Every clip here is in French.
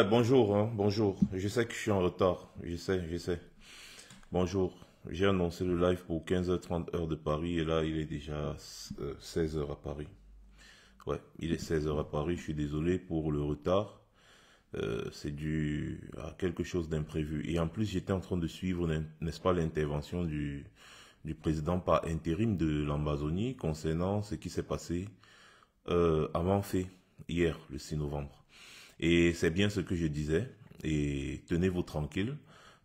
Bonjour, hein, bonjour. Je sais que je suis en retard. Je sais. Bonjour. J'ai annoncé le live pour 15h30 heure de Paris et là, il est déjà 16h à Paris. Ouais, il est 16h à Paris. Je suis désolé pour le retard. C'est dû à quelque chose d'imprévu. Et en plus, j'étais en train de suivre, n'est-ce pas, l'intervention du président par intérim de l'Amazonie concernant ce qui s'est passé à Manfé hier, le 6 novembre. Et c'est bien ce que je disais. Et tenez-vous tranquille.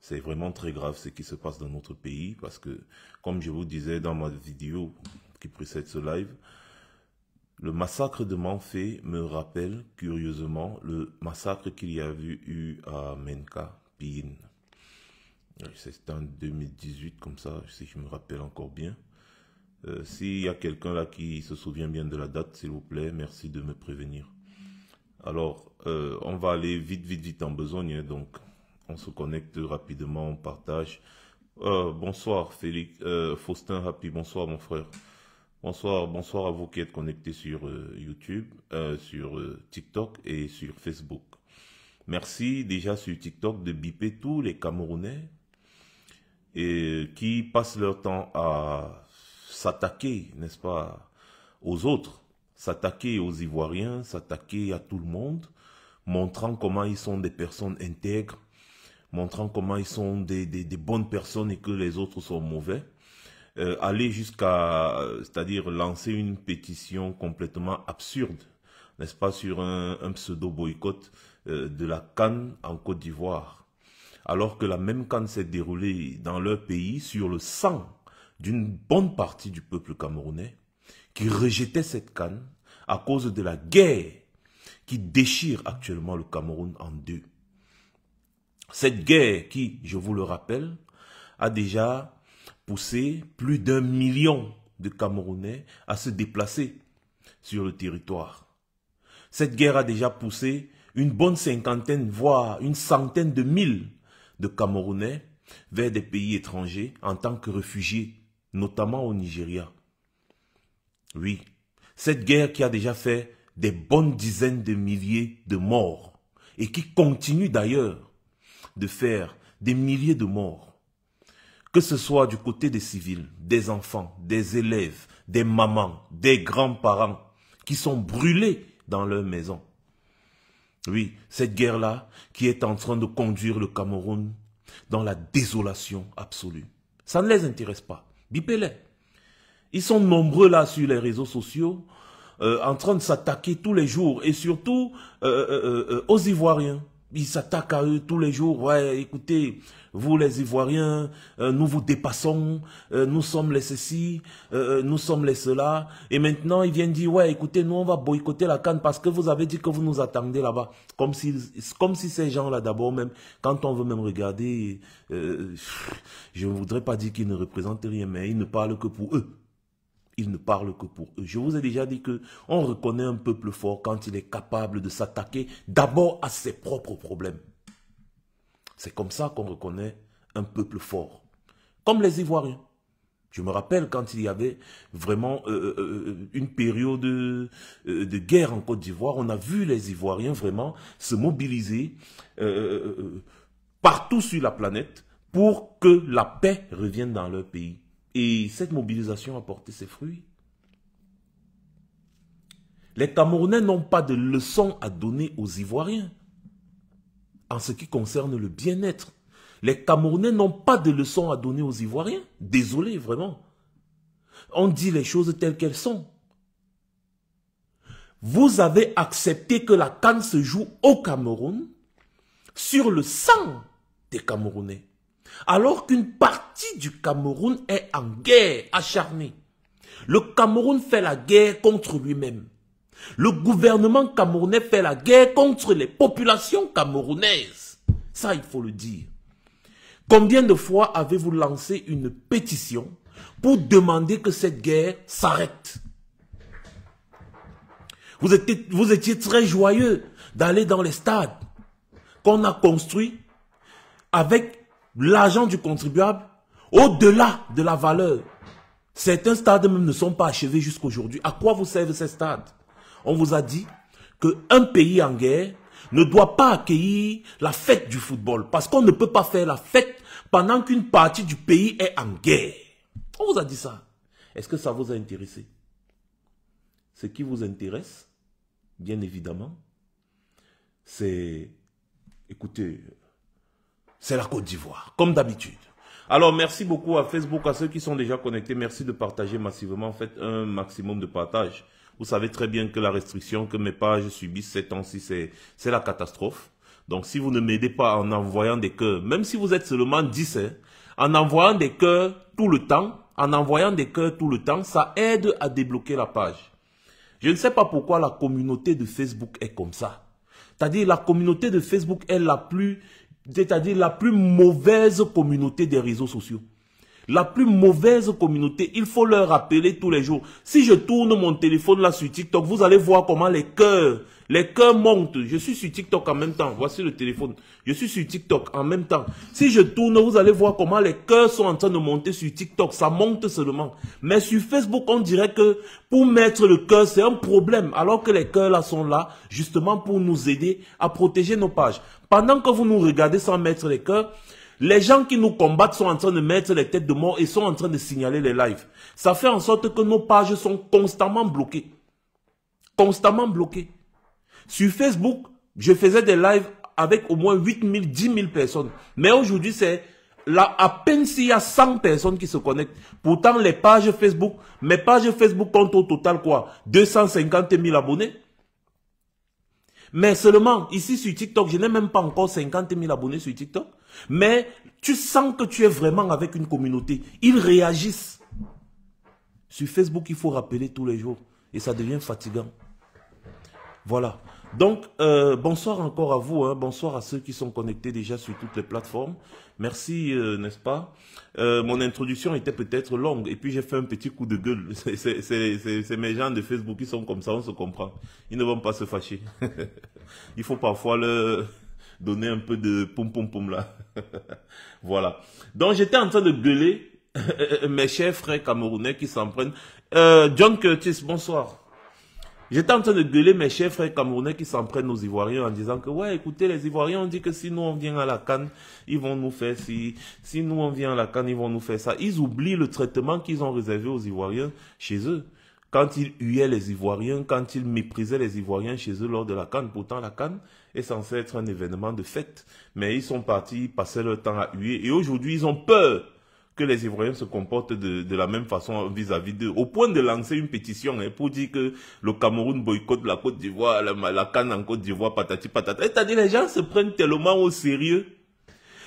C'est vraiment très grave ce qui se passe dans notre pays parce que, comme je vous disais dans ma vidéo qui précède ce live, le massacre de Manfé me rappelle curieusement le massacre qu'il y a eu à Menka, Pine. C'était en 2018 comme ça, si je me rappelle encore bien. S'il y a quelqu'un là qui se souvient bien de la date, s'il vous plaît, merci de me prévenir. Alors, on va aller vite en besogne, hein, donc on se connecte rapidement, on partage. Bonsoir Félix, Faustin Happy, bonsoir mon frère. Bonsoir à vous qui êtes connectés sur YouTube, sur TikTok et sur Facebook. Merci déjà sur TikTok de biper tous les Camerounais et qui passent leur temps à s'attaquer, n'est-ce pas, aux autres, s'attaquer aux Ivoiriens, s'attaquer à tout le monde, montrant comment ils sont des personnes intègres, montrant comment ils sont des bonnes personnes et que les autres sont mauvais. Aller jusqu'à, c'est-à-dire lancer une pétition complètement absurde, n'est-ce pas, sur un pseudo-boycott de la CAN en Côte d'Ivoire. Alors que la même CAN s'est déroulée dans leur pays sur le sang d'une bonne partie du peuple camerounais qui rejetait cette CAN à cause de la guerre qui déchire actuellement le Cameroun en deux. Cette guerre qui, je vous le rappelle, a déjà poussé plus d'1 million de Camerounais à se déplacer sur le territoire. Cette guerre a déjà poussé une bonne cinquantaine, voire une centaine de mille de Camerounais vers des pays étrangers en tant que réfugiés, notamment au Nigeria. Oui, cette guerre qui a déjà fait des bonnes dizaines de milliers de morts et qui continue d'ailleurs de faire des milliers de morts. Que ce soit du côté des civils, des enfants, des élèves, des mamans, des grands-parents qui sont brûlés dans leur maison. Oui, cette guerre-là qui est en train de conduire le Cameroun dans la désolation absolue. Ça ne les intéresse pas. Bipez-les. Ils sont nombreux là sur les réseaux sociaux, en train de s'attaquer tous les jours et surtout aux Ivoiriens. Ils s'attaquent à eux tous les jours. Ouais, écoutez, vous les Ivoiriens, nous vous dépassons, nous sommes les ceci, nous sommes les cela. Et maintenant, ils viennent dire, ouais, écoutez, nous on va boycotter la CAN parce que vous avez dit que vous nous attendez là-bas. Comme si ces gens-là, d'abord même, quand on veut même regarder, je ne voudrais pas dire qu'ils ne représentent rien, mais ils ne parlent que pour eux. Ils ne parlent que pour eux. Je vous ai déjà dit que on reconnaît un peuple fort quand il est capable de s'attaquer d'abord à ses propres problèmes. C'est comme ça qu'on reconnaît un peuple fort. Comme les Ivoiriens. Je me rappelle quand il y avait vraiment une période de guerre en Côte d'Ivoire, on a vu les Ivoiriens vraiment se mobiliser partout sur la planète pour que la paix revienne dans leur pays. Et cette mobilisation a porté ses fruits. Les Camerounais n'ont pas de leçons à donner aux Ivoiriens en ce qui concerne le bien-être. Les Camerounais n'ont pas de leçons à donner aux Ivoiriens. Désolé, vraiment. On dit les choses telles qu'elles sont. Vous avez accepté que la CAN se joue au Cameroun sur le sang des Camerounais. Alors qu'une partie du Cameroun est en guerre acharnée. Le Cameroun fait la guerre contre lui-même. Le gouvernement camerounais fait la guerre contre les populations camerounaises. Ça, il faut le dire. Combien de fois avez-vous lancé une pétition pour demander que cette guerre s'arrête? Vous étiez très joyeux d'aller dans les stades qu'on a construits avec l'argent du contribuable au-delà de la valeur. Certains stades même ne sont pas achevés jusqu'à aujourd'hui. À quoi vous servent ces stades? On vous a dit qu'un pays en guerre ne doit pas accueillir la fête du football. Parce qu'on ne peut pas faire la fête pendant qu'une partie du pays est en guerre. On vous a dit ça. Est-ce que ça vous a intéressé? Ce qui vous intéresse, bien évidemment, c'est, écoutez, c'est la Côte d'Ivoire, comme d'habitude. Alors, merci beaucoup à Facebook, à ceux qui sont déjà connectés. Merci de partager massivement. Faites un maximum de partage. Vous savez très bien que la restriction que mes pages subissent ces temps-ci, c'est la catastrophe. Donc, si vous ne m'aidez pas en envoyant des cœurs, même si vous êtes seulement 10, hein, en envoyant des cœurs tout le temps, ça aide à débloquer la page. Je ne sais pas pourquoi la communauté de Facebook est comme ça. C'est-à-dire, la communauté de Facebook est la plus mauvaise communauté des réseaux sociaux. La plus mauvaise communauté, il faut leur rappeler tous les jours. Si je tourne mon téléphone là sur TikTok, vous allez voir comment les cœurs montent. Je suis sur TikTok en même temps. Voici le téléphone. Je suis sur TikTok en même temps. Si je tourne, vous allez voir comment les cœurs sont en train de monter sur TikTok. Ça monte seulement. Mais sur Facebook, on dirait que pour mettre le cœur, c'est un problème. Alors que les cœurs là sont là, justement pour nous aider à protéger nos pages. Pendant que vous nous regardez sans mettre les cœurs, les gens qui nous combattent sont en train de mettre les têtes de mort et sont en train de signaler les lives. Ça fait en sorte que nos pages sont constamment bloquées. Constamment bloquées. Sur Facebook, je faisais des lives avec au moins 8 000, 10 000 personnes. Mais aujourd'hui, c'est là, à peine s'il y a 100 personnes qui se connectent. Pourtant, les pages Facebook, mes pages Facebook comptent au total quoi? 250 000 abonnés. Mais seulement, ici sur TikTok, je n'ai même pas encore 50 000 abonnés sur TikTok. Mais tu sens que tu es vraiment avec une communauté. Ils réagissent. Sur Facebook, il faut rappeler tous les jours. Et ça devient fatigant. Voilà. Donc, bonsoir encore à vous. Hein. Bonsoir à ceux qui sont connectés déjà sur toutes les plateformes. Merci, n'est-ce pas? Mon introduction était peut-être longue. Et puis, j'ai fait un petit coup de gueule. C'est mes gens de Facebook qui sont comme ça, on se comprend. Ils ne vont pas se fâcher. Il faut parfois leur donner un peu de poum-poum-poum là. Voilà. Donc, j'étais en train de gueuler mes chers frères camerounais qui s'en prennent. John Curtis, bonsoir. J'étais en train de gueuler mes chers frères camerounais qui s'en prennent aux Ivoiriens en disant que, ouais, écoutez, les Ivoiriens ont dit que si nous on vient à la CAN, ils vont nous faire ci. Si nous on vient à la CAN, ils vont nous faire ça. Ils oublient le traitement qu'ils ont réservé aux Ivoiriens chez eux. Quand ils huaient les Ivoiriens, quand ils méprisaient les Ivoiriens chez eux lors de la CAN. Pourtant, la CAN est censée être un événement de fête. Mais ils sont partis passer leur temps à huer. Et aujourd'hui, ils ont peur que les Ivoiriens se comportent de la même façon vis-à-vis d'eux, au point de lancer une pétition pour dire que le Cameroun boycotte la Côte d'Ivoire, la CAN en Côte d'Ivoire, patati patata. C'est-à-dire les gens se prennent tellement au sérieux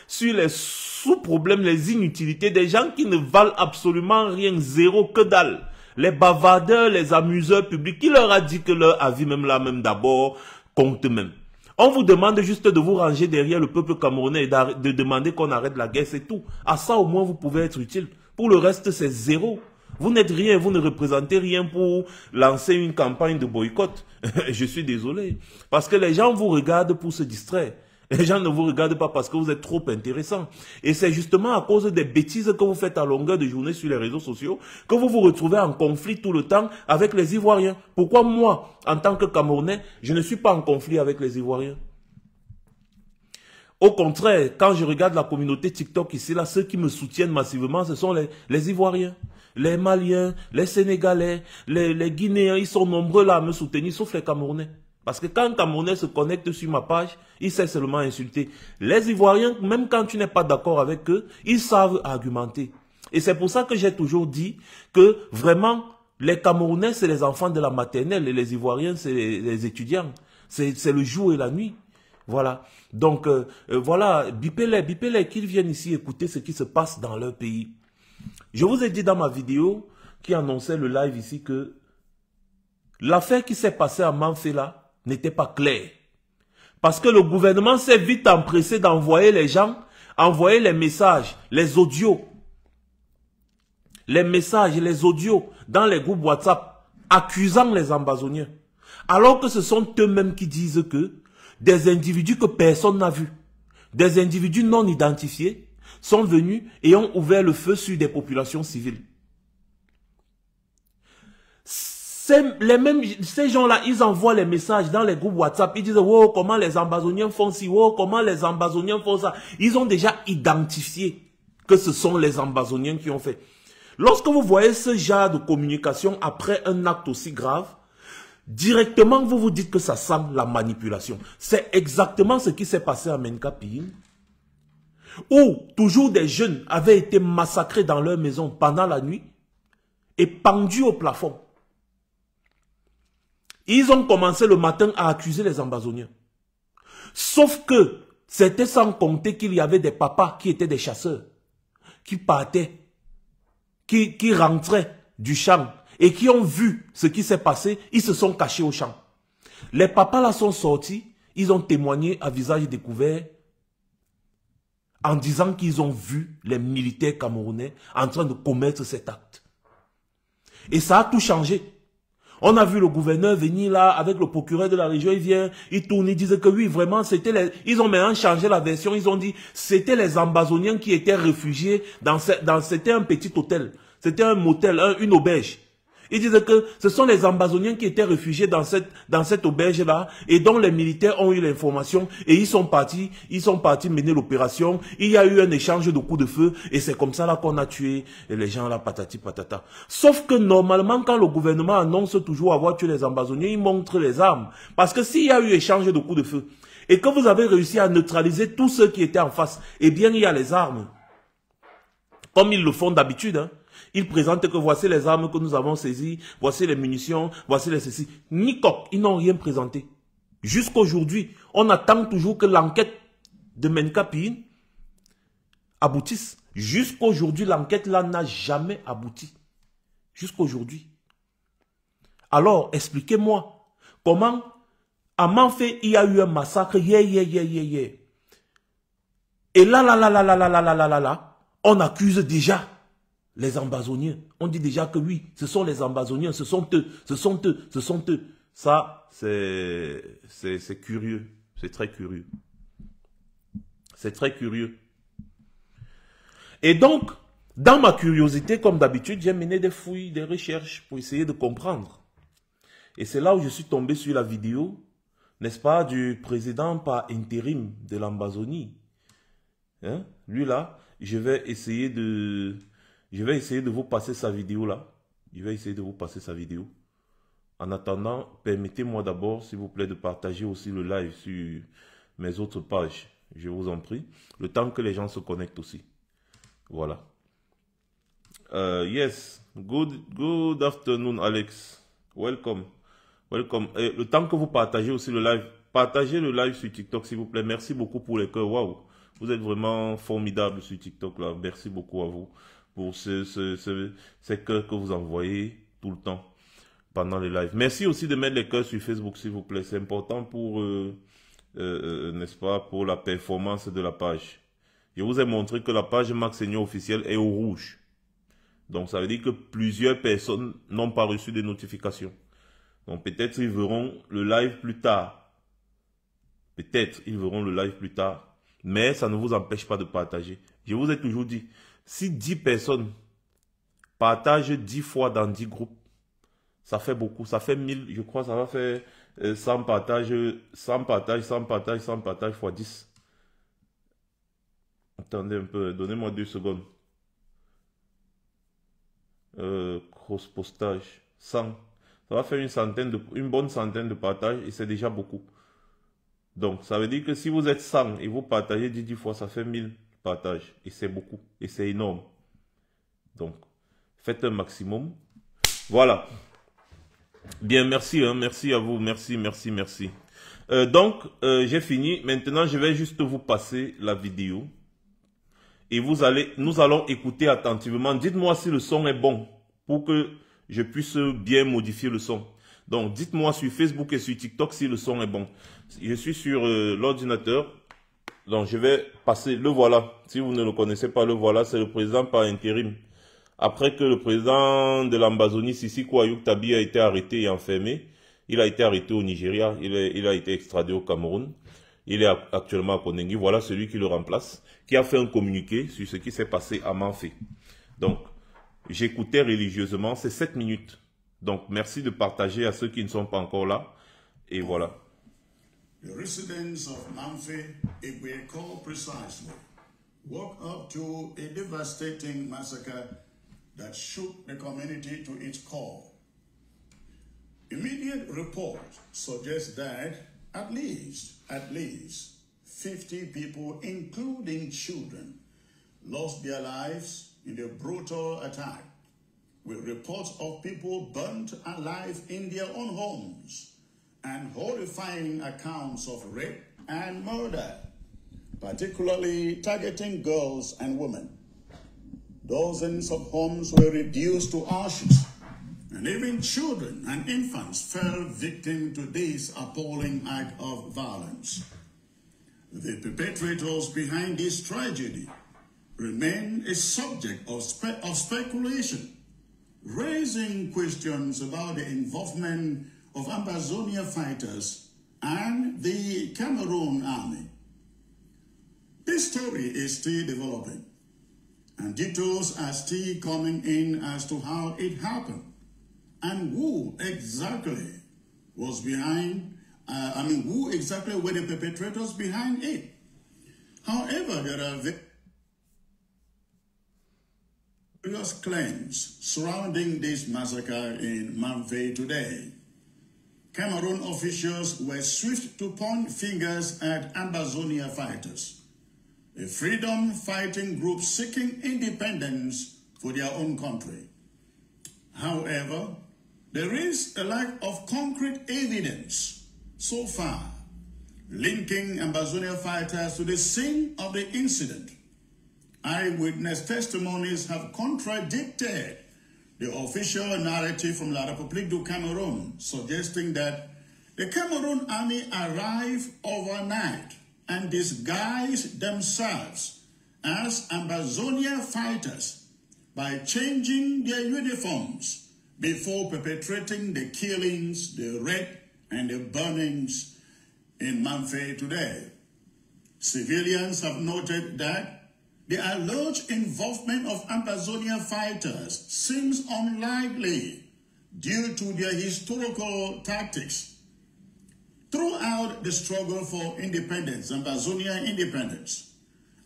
sur les sous-problèmes, les inutilités des gens qui ne valent absolument rien, zéro, que dalle. Les bavardeurs, les amuseurs publics, qui leur a dit que leur avis, même là, même d'abord, compte même. On vous demande juste de vous ranger derrière le peuple camerounais et de demander qu'on arrête la guerre, c'est tout. À ça, au moins, vous pouvez être utile. Pour le reste, c'est zéro. Vous n'êtes rien, vous ne représentez rien pour lancer une campagne de boycott. Je suis désolé. Parce que les gens vous regardent pour se distraire. Les gens ne vous regardent pas parce que vous êtes trop intéressant. Et c'est justement à cause des bêtises que vous faites à longueur de journée sur les réseaux sociaux que vous vous retrouvez en conflit tout le temps avec les Ivoiriens. Pourquoi moi, en tant que Camerounais, je ne suis pas en conflit avec les Ivoiriens? Au contraire, quand je regarde la communauté TikTok ici, là, ceux qui me soutiennent massivement, ce sont les Ivoiriens, les Maliens, les Sénégalais, les Guinéens. Ils sont nombreux là à me soutenir, sauf les Camerounais. Parce que quand un Camerounais se connecte sur ma page, il sait seulement insulter. Les Ivoiriens, même quand tu n'es pas d'accord avec eux, ils savent argumenter. Et c'est pour ça que j'ai toujours dit que vraiment, les Camerounais, c'est les enfants de la maternelle et les Ivoiriens, c'est les étudiants. C'est le jour et la nuit. Voilà. Donc, voilà, bipez-les, qu'ils viennent ici écouter ce qui se passe dans leur pays. Je vous ai dit dans ma vidéo qui annonçait le live ici que l'affaire qui s'est passée à Manfé là n'était pas claire. Parce que le gouvernement s'est vite empressé d'envoyer les gens, envoyer les messages, les audios. Les messages et les audios dans les groupes WhatsApp accusant les ambazoniens. Alors que ce sont eux-mêmes qui disent que des individus que personne n'a vus, des individus non identifiés, sont venus et ont ouvert le feu sur des populations civiles. Ces gens-là, ils envoient les messages dans les groupes WhatsApp. Ils disent, oh, comment les ambazoniens font ci, oh, comment les ambazoniens font ça. Ils ont déjà identifié que ce sont les ambazoniens qui ont fait. Lorsque vous voyez ce genre de communication après un acte aussi grave, directement vous vous dites que ça sent la manipulation. C'est exactement ce qui s'est passé à Menkapine, où toujours des jeunes avaient été massacrés dans leur maison pendant la nuit et pendus au plafond. Ils ont commencé le matin à accuser les ambazoniens. Sauf que c'était sans compter qu'il y avait des papas qui étaient des chasseurs, qui partaient, qui rentraient du champ et qui ont vu ce qui s'est passé. Ils se sont cachés au champ. Les papas là sont sortis, ils ont témoigné à visage découvert en disant qu'ils ont vu les militaires camerounais en train de commettre cet acte. Et ça a tout changé. On a vu le gouverneur venir là avec le procureur de la région, il vient, il tourne, il disait que oui, vraiment, c'était les... Ils ont maintenant changé la version, ils ont dit c'était les ambazoniens qui étaient réfugiés c'était un petit hôtel, c'était un motel, une auberge. Ils disaient que ce sont les ambazoniens qui étaient réfugiés dans cette auberge-là et dont les militaires ont eu l'information et ils sont partis mener l'opération. Il y a eu un échange de coups de feu et c'est comme ça là qu'on a tué les gens là, patati patata. Sauf que normalement, quand le gouvernement annonce toujours avoir tué les ambazoniens, il montre les armes. Parce que s'il y a eu échange de coups de feu et que vous avez réussi à neutraliser tous ceux qui étaient en face, eh bien il y a les armes. Comme ils le font d'habitude, hein. Ils présentent que voici les armes que nous avons saisies, voici les munitions, voici les ceci. Ni coq, ils n'ont rien présenté. Jusqu'aujourd'hui, on attend toujours que l'enquête de Menkapine aboutisse. Jusqu'aujourd'hui, l'enquête là n'a jamais abouti. Jusqu'aujourd'hui. Alors, expliquez-moi, comment à Manfé, il y a eu un massacre, Et là, on accuse déjà les ambazoniens. On dit déjà que oui, ce sont les ambazoniens, ce sont eux. Ça, c'est curieux. C'est très curieux. C'est très curieux. Et donc, dans ma curiosité, comme d'habitude, j'ai mené des fouilles, des recherches pour essayer de comprendre. Et c'est là où je suis tombé sur la vidéo, n'est-ce pas, du président par intérim de l'Ambazonie. Hein? Lui là, je vais essayer de vous passer sa vidéo là. Je vais essayer de vous passer sa vidéo. En attendant, permettez-moi d'abord, s'il vous plaît, de partager aussi le live sur mes autres pages. Je vous en prie. Le temps que les gens se connectent aussi. Voilà. Yes. Good afternoon, Alex. Welcome. Welcome. Et le temps que vous partagez aussi le live, partagez le live sur TikTok, s'il vous plaît. Merci beaucoup pour les cœurs. Waouh. Vous êtes vraiment formidable sur TikTok là. Merci beaucoup à vous pour ces cœurs que vous envoyez tout le temps pendant les lives. Merci aussi de mettre les cœurs sur Facebook, s'il vous plaît. C'est important pour, n'est-ce pas, pour la performance de la page. Je vous ai montré que la page Max Seigneur officielle est au rouge. Donc ça veut dire que plusieurs personnes n'ont pas reçu de notifications. Donc peut-être ils verront le live plus tard. Peut-être ils verront le live plus tard. Mais ça ne vous empêche pas de partager. Je vous ai toujours dit, si 10 personnes partagent 10 fois dans 10 groupes, ça fait beaucoup. Ça fait 1000, je crois, ça va faire 100 partages, 100 partages, 100 partages, 100 partages fois 10. Attendez un peu, donnez-moi 2 secondes. Cross-postage, 100. Ça va faire une bonne centaine de partages et c'est déjà beaucoup. Donc, ça veut dire que si vous êtes 100 et vous partagez 10 fois, ça fait 1000 partages. Et c'est beaucoup. Et c'est énorme. Donc, faites un maximum. Voilà. Bien, merci. Hein, merci à vous. Merci. Donc, j'ai fini. Maintenant, je vais juste vous passer la vidéo. Et nous allons écouter attentivement. Dites-moi si le son est bon pour que je puisse bien modifier le son. Donc, dites-moi sur Facebook et sur TikTok si le son est bon. Je suis sur l'ordinateur. Donc, je vais passer. Le voilà. Si vous ne le connaissez pas, le voilà. C'est le président par intérim. Après que le président de l'Ambazonie, Sisiko Ayuk Tabi, a été arrêté et enfermé, il a été arrêté au Nigeria. Il a été extradé au Cameroun. Il est actuellement à Konengi. Voilà celui qui le remplace, qui a fait un communiqué sur ce qui s'est passé à Manfé. Donc, j'écoutais religieusement. C'est 7 minutes. Donc, merci de partager à ceux qui ne sont pas encore là. Et voilà. The residents of Manfé, Igweko precisely, woke up to a devastating massacre that shook the community to its core. Immediate reports suggest that at least 50 people, including children, lost their lives in the brutal attack, with reports of people burnt alive in their own homes and horrifying accounts of rape and murder, particularly targeting girls and women. Dozens of homes were reduced to ashes, and even children and infants fell victim to this appalling act of violence. The perpetrators behind this tragedy remain a subject of speculation, raising questions about the involvement of Ambazonia fighters and the Cameroon army. This story is still developing, and details are still coming in as to how it happened and who exactly was behind, who exactly were the perpetrators behind it. However, there are various claims surrounding this massacre in Manfé today. Cameroon officials were swift to point fingers at Ambazonia fighters, a freedom-fighting group seeking independence for their own country. However, there is a lack of concrete evidence so far linking Ambazonia fighters to the scene of the incident. Eyewitness testimonies have contradicted the official narrative from La République du Cameroun, suggesting that the Cameroon army arrived overnight and disguised themselves as Ambazonia fighters by changing their uniforms before perpetrating the killings, the rape, and the burnings in Manfé today. Civilians have noted that the alleged involvement of Ambazonia fighters seems unlikely due to their historical tactics. Throughout the struggle for independence, Ambazonia independence,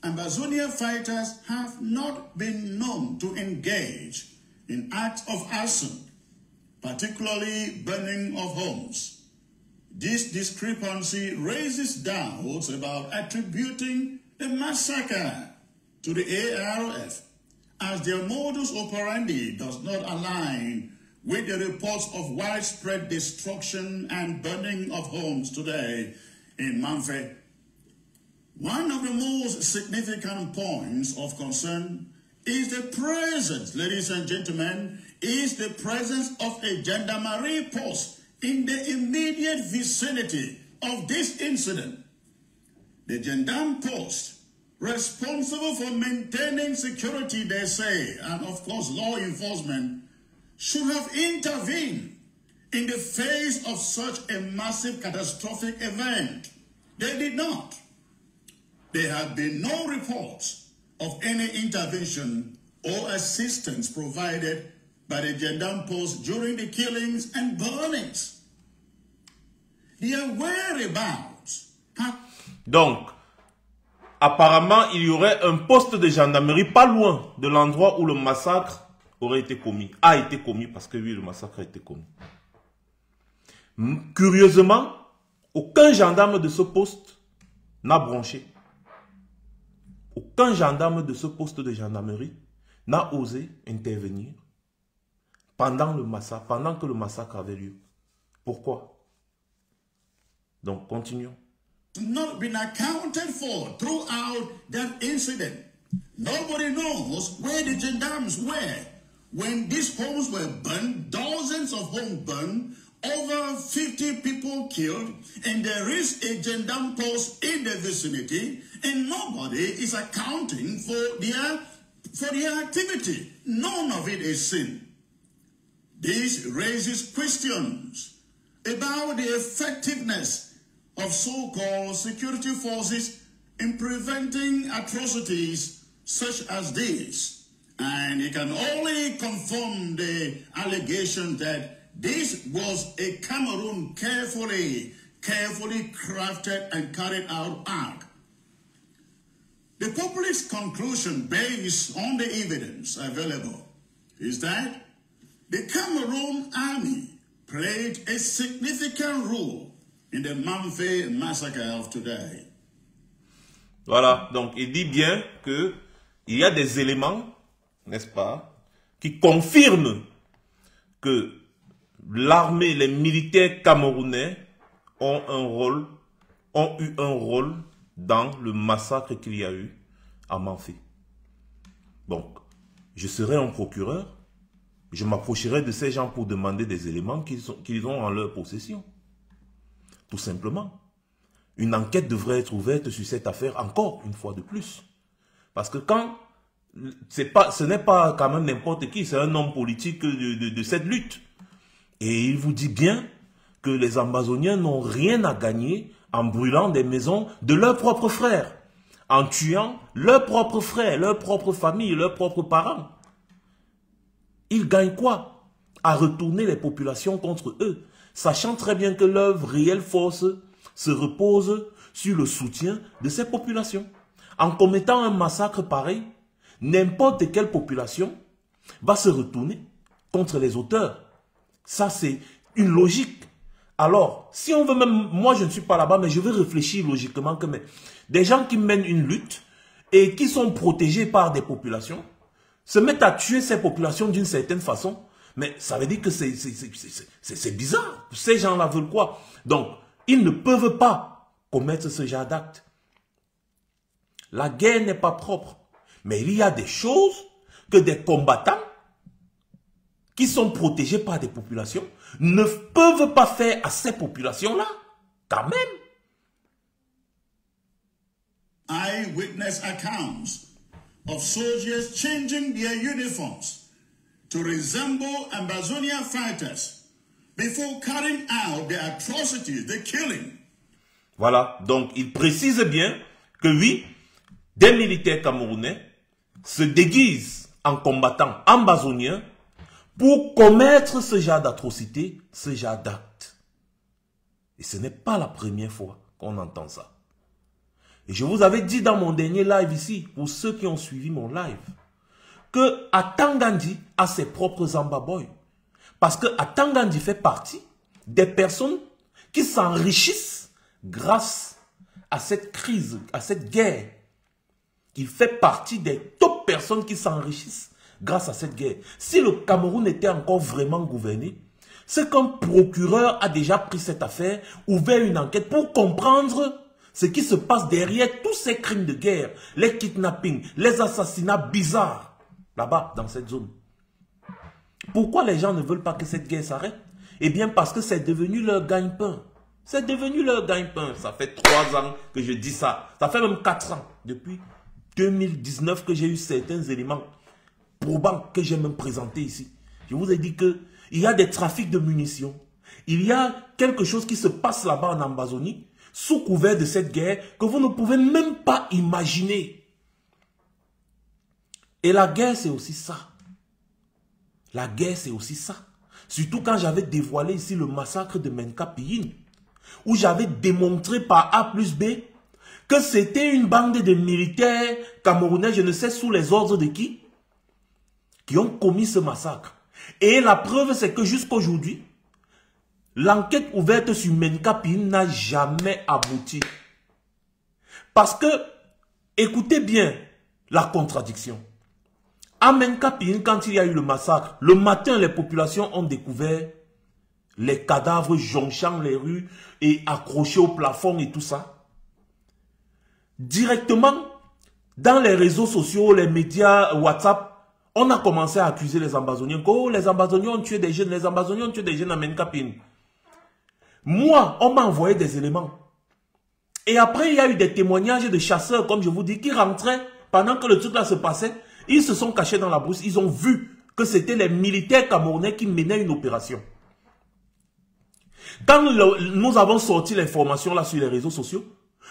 Ambazonia fighters have not been known to engage in acts of arson, particularly burning of homes. This discrepancy raises doubts about attributing the massacre to the ARF, as their modus operandi does not align with the reports of widespread destruction and burning of homes today in Manfé. One of the most significant points of concern is the presence, ladies and gentlemen, is the presence of a gendarmerie post in the immediate vicinity of this incident. The gendarme post, responsible for maintaining security, they say, and of course law enforcement, should have intervened in the face of such a massive catastrophic event. They did not. There have been no reports of any intervention or assistance provided by the gendarme post during the killings and burnings. Their whereabouts have... Donc, apparemment, il y aurait un poste de gendarmerie pas loin de l'endroit où le massacre aurait été commis. A été commis parce que oui, le massacre a été commis. Curieusement, aucun gendarme de ce poste n'a bronché. Aucun gendarme de ce poste de gendarmerie n'a osé intervenir pendant le massacre, pendant que le massacre avait lieu. Pourquoi? Donc, continuons. Not been accounted for throughout that incident. Nobody knows where the gendarmes were when these homes were burned, dozens of homes burned, over 50 people killed, and there is a gendarme post in the vicinity, and nobody is accounting for their activity. None of it is seen. This raises questions about the effectiveness of so-called security forces in preventing atrocities such as this. And it can only confirm the allegation that this was a Cameroon carefully crafted and carried out act. The public's conclusion based on the evidence available is that the Cameroon army played a significant role in the Mamfe massacre of today. Voilà, donc il dit bien que il y a des éléments, n'est-ce pas, qui confirment que l'armée, les militaires camerounais ont eu un rôle dans le massacre qu'il y a eu à Mamfe. Donc, je serai un procureur, je m'approcherai de ces gens pour demander des éléments qu'ils ont en leur possession. Tout simplement. Une enquête devrait être ouverte sur cette affaire encore une fois de plus. Parce que quand ce n'est pas quand même n'importe qui, c'est un homme politique de cette lutte. Et il vous dit bien que les Ambazoniens n'ont rien à gagner en brûlant des maisons de leurs propres frères, en tuant leurs propres frères, leurs propres familles, leurs propres parents. Ils gagnent quoi? À retourner les populations contre eux, sachant très bien que leur réelle force se repose sur le soutien de ces populations. En commettant un massacre pareil, n'importe quelle population va se retourner contre les auteurs. Ça, c'est une logique. Alors, si on veut même, moi je ne suis pas là-bas, mais je veux réfléchir logiquement que des gens qui mènent une lutte et qui sont protégés par des populations, se mettent à tuer ces populations d'une certaine façon, mais ça veut dire que c'est bizarre. Ces gens-là veulent quoi? Donc, ils ne peuvent pas commettre ce genre d'acte. La guerre n'est pas propre, mais il y a des choses que des combattants qui sont protégés par des populations ne peuvent pas faire à ces populations-là, quand même. Eyewitness accounts of soldiers changing their uniforms to resemble Ambazonia fighters before carrying out the atrocities, the killing. Voilà, donc il précise bien que oui, des militaires camerounais se déguisent en combattants ambazoniens pour commettre ce genre d'atrocité, ce genre d'acte. Et ce n'est pas la première fois qu'on entend ça. Et je vous avais dit dans mon dernier live ici, pour ceux qui ont suivi mon live, que Atangandi a ses propres ambaboys. Parce que Atangandi fait partie des personnes qui s'enrichissent grâce à cette crise, à cette guerre. Il fait partie des top personnes qui s'enrichissent grâce à cette guerre. Si le Cameroun était encore vraiment gouverné, c'est qu'un procureur a déjà pris cette affaire, ouvert une enquête pour comprendre ce qui se passe derrière tous ces crimes de guerre, les kidnappings, les assassinats bizarres, là-bas, dans cette zone. Pourquoi les gens ne veulent pas que cette guerre s'arrête? Eh bien, parce que c'est devenu leur gagne-pain. C'est devenu leur gagne-pain. Ça fait 3 ans que je dis ça. Ça fait même 4 ans. Depuis 2019 que j'ai eu certains éléments probants que j'ai même présentés ici. Je vous ai dit qu'il y a des trafics de munitions. Il y a quelque chose qui se passe là-bas en Ambazonie, sous couvert de cette guerre, que vous ne pouvez même pas imaginer. Et la guerre, c'est aussi ça. La guerre, c'est aussi ça. Surtout quand j'avais dévoilé ici le massacre de Menka Piyin, où j'avais démontré par A plus B que c'était une bande de militaires camerounais, je ne sais sous les ordres de qui ont commis ce massacre. Et la preuve, c'est que jusqu'aujourd'hui, l'enquête ouverte sur Menka Piyin n'a jamais abouti. Parce que, écoutez bien la contradiction. À Menka Piyin, quand il y a eu le massacre, le matin, les populations ont découvert les cadavres jonchant les rues et accrochés au plafond et tout ça. Directement, dans les réseaux sociaux, les médias, WhatsApp, on a commencé à accuser les Ambazoniens. Oh, les Ambazoniens ont tué des jeunes, les Ambazoniens ont tué des jeunes à Menka Piyin. Moi, on m'a envoyé des éléments. Et après, il y a eu des témoignages de chasseurs, comme je vous dis, qui rentraient pendant que le truc là se passait. Ils se sont cachés dans la brousse. Ils ont vu que c'était les militaires camerounais qui menaient une opération. Quand nous avons sorti l'information là sur les réseaux sociaux,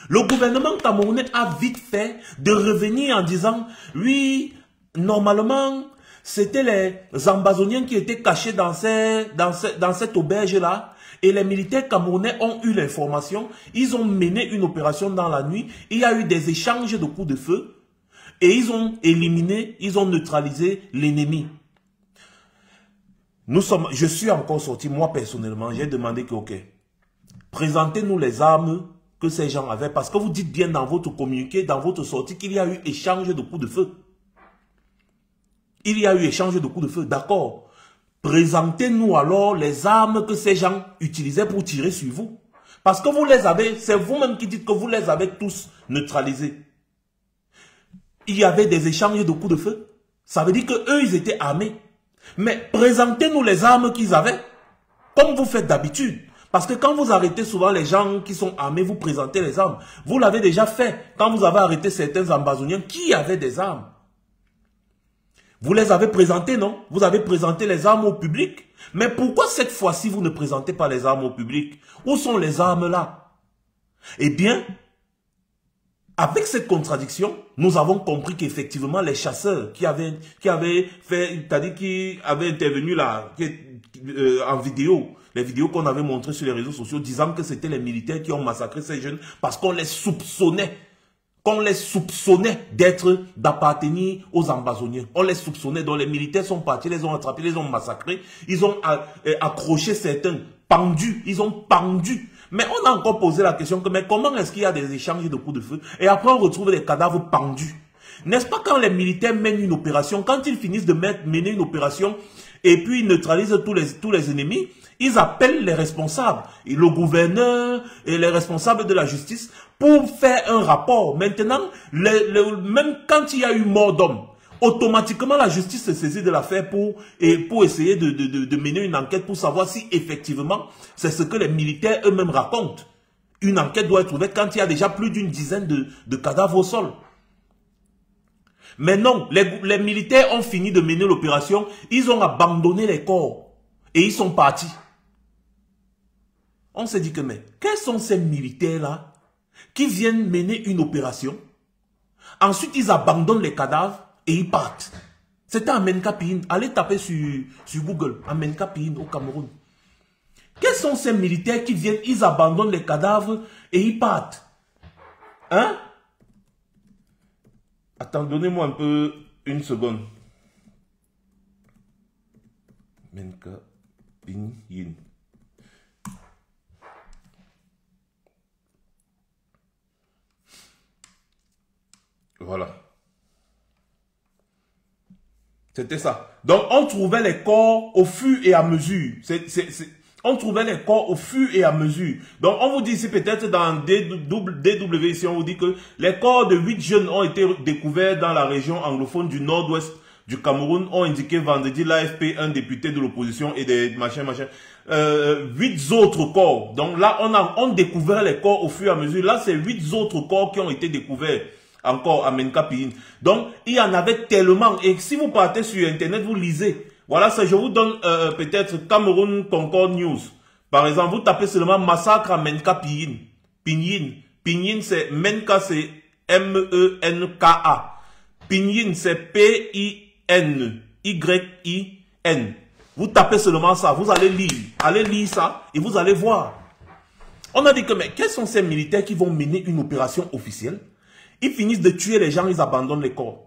le gouvernement camerounais a vite fait de revenir en disant « Oui, normalement, c'était les Ambazoniens qui étaient cachés dans cette auberge-là. Et les militaires camerounais ont eu l'information. Ils ont mené une opération dans la nuit. Il y a eu des échanges de coups de feu. Et ils ont éliminé, ils ont neutralisé l'ennemi. » Je suis encore sorti, moi personnellement, j'ai demandé que, ok, présentez-nous les armes que ces gens avaient, parce que vous dites bien dans votre communiqué, dans votre sortie, qu'il y a eu échange de coups de feu. Il y a eu échange de coups de feu, d'accord. Présentez-nous alors les armes que ces gens utilisaient pour tirer sur vous. Parce que vous les avez, c'est vous-même qui dites que vous les avez tous neutralisés. Il y avait des échanges de coups de feu. Ça veut dire qu'eux, ils étaient armés. Mais présentez-nous les armes qu'ils avaient, comme vous faites d'habitude. Parce que quand vous arrêtez souvent les gens qui sont armés, vous présentez les armes. Vous l'avez déjà fait quand vous avez arrêté certains Ambazoniens qui avaient des armes. Vous les avez présentés, non? Vous avez présenté les armes au public. Mais pourquoi cette fois-ci, vous ne présentez pas les armes au public? Où sont les armes là? Eh bien, avec cette contradiction, nous avons compris qu'effectivement, les chasseurs qui avaient intervenu là, en vidéo, les vidéos qu'on avait montrées sur les réseaux sociaux, disant que c'était les militaires qui ont massacré ces jeunes parce qu'on les soupçonnait. D'appartenir aux Ambazoniens. On les soupçonnait, donc les militaires sont partis, les ont attrapés, les ont massacrés. Ils ont accroché certains, pendus, ils ont pendu. Mais on a encore posé la question que, mais comment est-ce qu'il y a des échanges de coups de feu? Et après on retrouve des cadavres pendus. N'est-ce pas quand les militaires mènent une opération, quand ils finissent de mener une opération, et puis ils neutralisent tous les ennemis, ils appellent les responsables, et le gouverneur et les responsables de la justice pour faire un rapport. Maintenant, même quand il y a eu mort d'homme, automatiquement la justice se saisit de l'affaire pour essayer de mener une enquête pour savoir si effectivement c'est ce que les militaires eux-mêmes racontent. Une enquête doit être ouverte quand il y a déjà plus d'une dizaine de cadavres au sol. Mais non, les militaires ont fini de mener l'opération, ils ont abandonné les corps et ils sont partis. On s'est dit que, mais quels sont ces militaires-là qui viennent mener une opération? Ensuite, ils abandonnent les cadavres et ils partent. C'était à Menkapiin. Allez taper sur Google, à Menkapiin au Cameroun. Quels sont ces militaires qui viennent, ils abandonnent les cadavres et ils partent? Hein? Attends, donnez-moi un peu une seconde. Menkapiin. Voilà. C'était ça. Donc, on trouvait les corps au fur et à mesure. On trouvait les corps au fur et à mesure. Donc, on vous dit ici, peut-être dans DW, ici, on vous dit que les corps de 8 jeunes ont été découverts dans la région anglophone du nord-ouest du Cameroun, ont indiqué vendredi l'AFP, un député de l'opposition et des machins. 8 autres corps. Donc là, on découvert les corps au fur et à mesure. Là, c'est 8 autres corps qui ont été découverts. Encore à Menkapiin. Donc, il y en avait tellement. Et si vous partez sur Internet, vous lisez. Voilà, ça, je vous donne peut-être Cameroun Concord News. Par exemple, vous tapez seulement massacre à Menkapiin. Pinyin, c'est Menka, c'est M-E-N-K-A. Pinyin, c'est P-I-N-Y-I-N. Vous tapez seulement ça. Vous allez lire. Allez lire ça et vous allez voir. On a dit que, mais quels sont ces militaires qui vont mener une opération officielle? Ils finissent de tuer les gens, ils abandonnent les corps.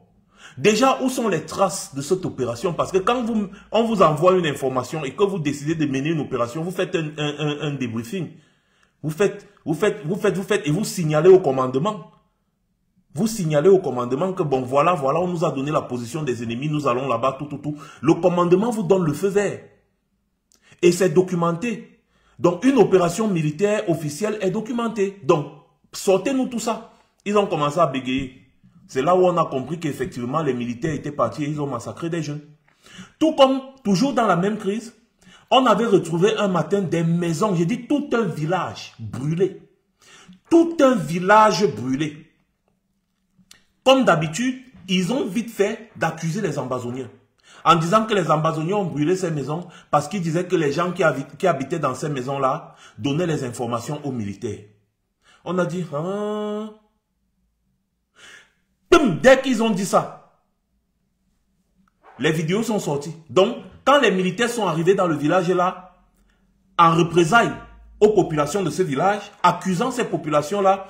Déjà, où sont les traces de cette opération? Parce que quand on vous envoie une information et que vous décidez de mener une opération, vous faites un débriefing. Vous faites et vous signalez au commandement. Vous signalez au commandement que bon, voilà, on nous a donné la position des ennemis, nous allons là-bas, tout. Le commandement vous donne le feu vert. Et c'est documenté. Donc, une opération militaire officielle est documentée. Donc, sortez-nous tout ça. Ils ont commencé à bégayer. C'est là où on a compris qu'effectivement, les militaires étaient partis et ils ont massacré des jeunes. Tout comme, toujours dans la même crise, On avait retrouvé un matin des maisons, j'ai dit tout un village brûlé. Tout un village brûlé. Comme d'habitude, ils ont vite fait d'accuser les Ambazoniens. En disant que les Ambazoniens ont brûlé ces maisons parce qu'ils disaient que les gens qui habitaient dans ces maisons-là donnaient les informations aux militaires. On a dit, ah. Dès qu'ils ont dit ça, les vidéos sont sorties. Donc, quand les militaires sont arrivés dans le village là, en représailles aux populations de ce village, accusant ces populations-là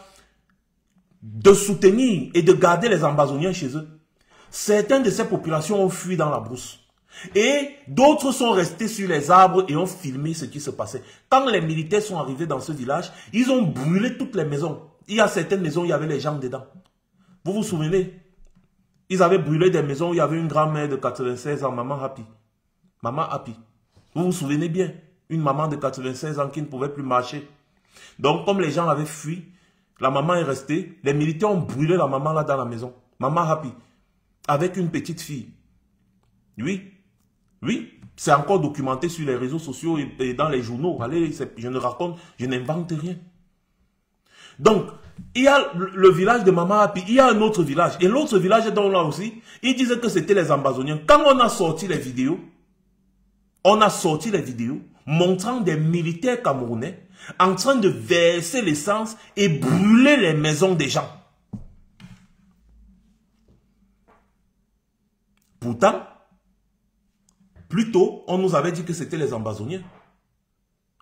de soutenir et de garder les Ambazoniens chez eux, certaines de ces populations ont fui dans la brousse. Et d'autres sont restés sur les arbres et ont filmé ce qui se passait. Quand les militaires sont arrivés dans ce village, ils ont brûlé toutes les maisons. Il y a certaines maisons, il y avait les gens dedans. Vous vous souvenez? Ils avaient brûlé des maisons où il y avait une grand-mère de 96 ans, Maman Happy. Maman Happy. Vous vous souvenez bien? Une maman de 96 ans qui ne pouvait plus marcher. Donc, comme les gens avaient fui, la maman est restée. Les militaires ont brûlé la maman là dans la maison. Maman Happy. Avec une petite fille. Oui. Oui. C'est encore documenté sur les réseaux sociaux et dans les journaux. Allez, je ne raconte, je n'invente rien. Donc, il y a le village de Maman Happy, il y a un autre village. Et l'autre village, dont là aussi, ils disaient que c'était les Ambazoniens. Quand on a sorti les vidéos, montrant des militaires camerounais en train de verser l'essence et brûler les maisons des gens. Pourtant, plus tôt, on nous avait dit que c'était les Ambazoniens.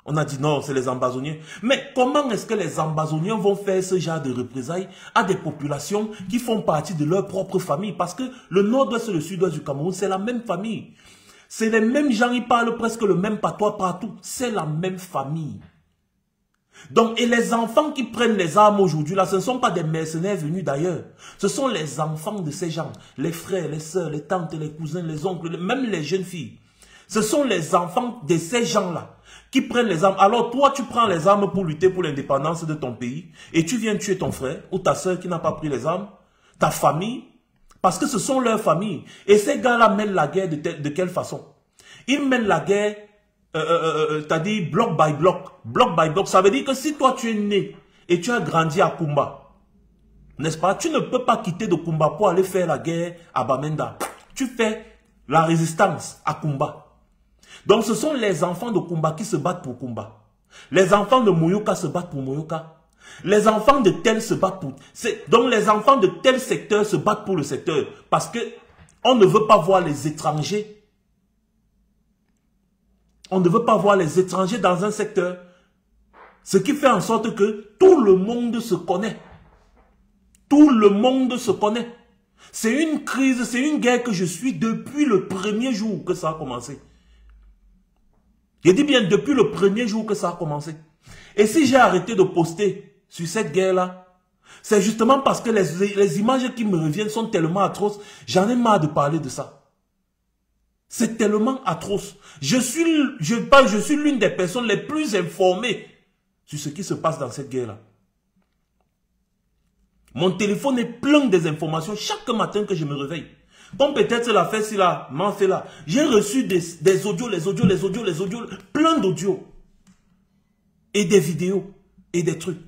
On a dit non, c'est les Ambazoniens. Mais comment est-ce que les Ambazoniens vont faire ce genre de représailles à des populations qui font partie de leur propre famille? Parce que le nord-ouest et le sud-ouest du Cameroun, c'est la même famille. C'est les mêmes gens, ils parlent presque le même patois partout. C'est la même famille. Donc, et les enfants qui prennent les armes aujourd'hui, là, ce ne sont pas des mercenaires venus d'ailleurs. Ce sont les enfants de ces gens. Les frères, les sœurs, les tantes, les cousins, les oncles, même les jeunes filles. Ce sont les enfants de ces gens-là qui prennent les armes. Alors toi, tu prends les armes pour lutter pour l'indépendance de ton pays et tu viens tuer ton frère ou ta soeur qui n'a pas pris les armes, ta famille, parce que ce sont leurs familles. Et ces gars-là mènent la guerre de quelle façon? Ils mènent la guerre, t'as dit bloc by bloc. Bloc by bloc, ça veut dire que si toi tu es né et tu as grandi à Kumba, n'est-ce pas? Tu ne peux pas quitter de Kumba pour aller faire la guerre à Bamenda. Tu fais la résistance à Kumba. Donc ce sont les enfants de Kumba qui se battent pour Kumba. Les enfants de Moyoka se battent pour Moyoka. Les enfants de tel se battent pour... Donc les enfants de tel secteur se battent pour le secteur. Parce que on ne veut pas voir les étrangers. On ne veut pas voir les étrangers dans un secteur. Ce qui fait en sorte que tout le monde se connaît. Tout le monde se connaît. C'est une crise, c'est une guerre que je suis depuis le premier jour que ça a commencé. J'ai dit bien depuis le premier jour que ça a commencé. Et si j'ai arrêté de poster sur cette guerre-là, c'est justement parce que les images qui me reviennent sont tellement atroces. J'en ai marre de parler de ça. C'est tellement atroce. Je suis l'une des personnes les plus informées sur ce qui se passe dans cette guerre-là. Mon téléphone est plein des informations chaque matin que je me réveille. Comme peut-être la fait si là, m'en fait là. J'ai reçu des audios, les audios, plein d'audios. Et des vidéos. Et des trucs.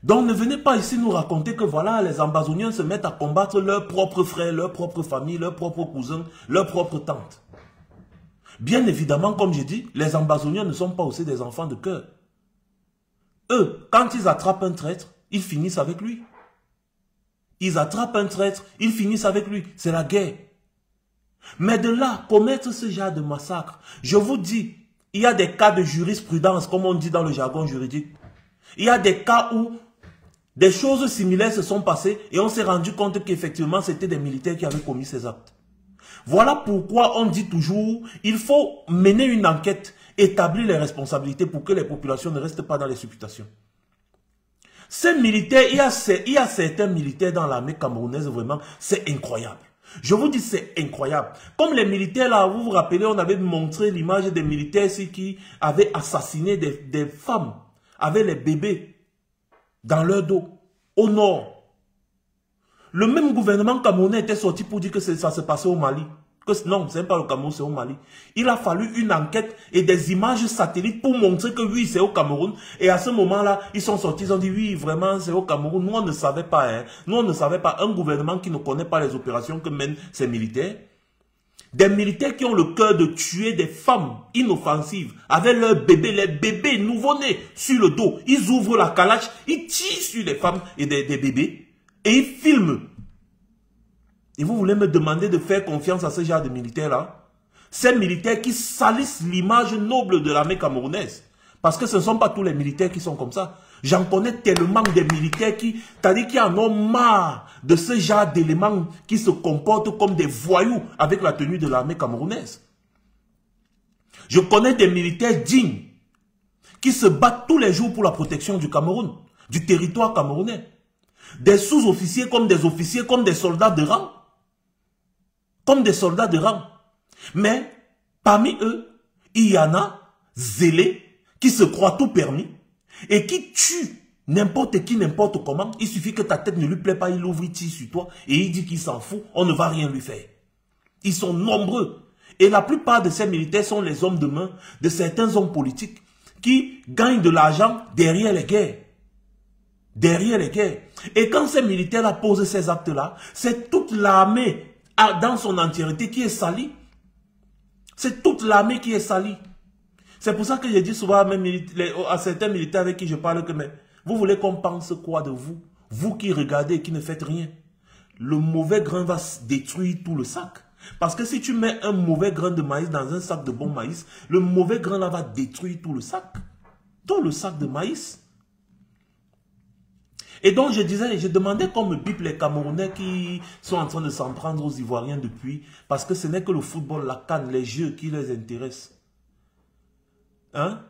Donc ne venez pas ici nous raconter que voilà, les Ambazoniens se mettent à combattre leurs propres frères, leurs propres familles, leurs propres cousins, leurs propres tantes. Bien évidemment, comme j'ai dit, les Ambazoniens ne sont pas aussi des enfants de cœur. Eux, quand ils attrapent un traître, ils finissent avec lui. Ils attrapent un traître, ils finissent avec lui. C'est la guerre. Mais de là, commettre ce genre de massacre, je vous dis, il y a des cas de jurisprudence, comme on dit dans le jargon juridique. Il y a des cas où des choses similaires se sont passées et on s'est rendu compte qu'effectivement, c'était des militaires qui avaient commis ces actes. Voilà pourquoi on dit toujours, il faut mener une enquête, établir les responsabilités pour que les populations ne restent pas dans les supputations. Ces militaires, il y a certains militaires dans l'armée camerounaise, vraiment, c'est incroyable. Je vous dis, c'est incroyable. Comme les militaires là, vous vous rappelez, on avait montré l'image des militaires ici qui avaient assassiné des femmes, avec les bébés dans leur dos, au nord. Le même gouvernement camerounais était sorti pour dire que ça se passait au Mali. non, ce n'est pas le Cameroun, c'est au Mali. Il a fallu une enquête et des images satellites pour montrer que oui, c'est au Cameroun. Et à ce moment-là, ils sont sortis, ils ont dit oui, vraiment, c'est au Cameroun. Nous, on ne savait pas. Hein. Nous, on ne savait pas. Un gouvernement qui ne connaît pas les opérations que mènent ces militaires. Des militaires qui ont le cœur de tuer des femmes inoffensives avec leurs bébés, les bébés nouveau-nés sur le dos. Ils ouvrent la calache, ils tirent sur les femmes et des bébés et ils filment. Et vous voulez me demander de faire confiance à ce genre de militaires-là? Ces militaires qui salissent l'image noble de l'armée camerounaise. Parce que ce ne sont pas tous les militaires qui sont comme ça. J'en connais tellement des militaires c'est-à-dire qui en ont marre de ce genre d'éléments qui se comportent comme des voyous avec la tenue de l'armée camerounaise. Je connais des militaires dignes qui se battent tous les jours pour la protection du Cameroun, du territoire camerounais. Des sous-officiers comme des officiers, comme des soldats de rang. Comme des soldats de rang. Mais parmi eux, il y en a zélés qui se croient tout permis et qui tuent n'importe qui, n'importe comment. Il suffit que ta tête ne lui plaît pas, il ouvre, il tire sur toi et il dit qu'il s'en fout, on ne va rien lui faire. Ils sont nombreux. Et la plupart de ces militaires sont les hommes de main de certains hommes politiques qui gagnent de l'argent derrière les guerres. Derrière les guerres. Et quand ces militaires-là posent ces actes-là, c'est toute l'armée dans son entièreté qui est salie. C'est toute l'armée qui est salie. C'est pour ça que je dis souvent à certains militaires avec qui je parle que mais vous voulez qu'on pense quoi de vous? Vous qui regardez et qui ne faites rien. Le mauvais grain va détruire tout le sac. Parce que si tu mets un mauvais grain de maïs dans un sac de bon maïs, le mauvais grain là va détruire tout le sac. Tout le sac de maïs. Et donc je disais, je demandais qu'on me bipe les Camerounais qui sont en train de s'en prendre aux Ivoiriens depuis. Parce que ce n'est que le football, la canne, les jeux qui les intéressent. Hein?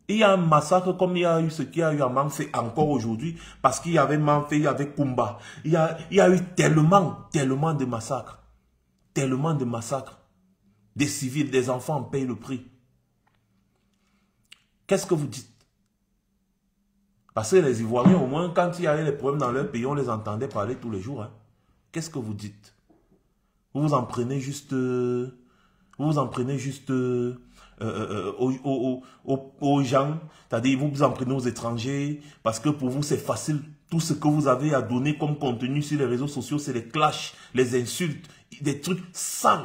Il y a un massacre comme il y a eu ce qu'il y a eu à Manfé encore aujourd'hui. Parce qu'il y avait Manfé, il y avait Kumba. Il y a eu tellement de massacres. Tellement de massacres. Des civils, des enfants en payent le prix. Qu'est-ce que vous dites? Parce que les Ivoiriens, au moins, quand il y avait des problèmes dans leur pays, on les entendait parler tous les jours. Hein. Qu'est-ce que vous dites? Vous vous en prenez juste... aux gens, c'est-à-dire vous vous en prenez aux étrangers, parce que pour vous c'est facile, tout ce que vous avez à donner comme contenu sur les réseaux sociaux, c'est les clashs, les insultes, des trucs sales.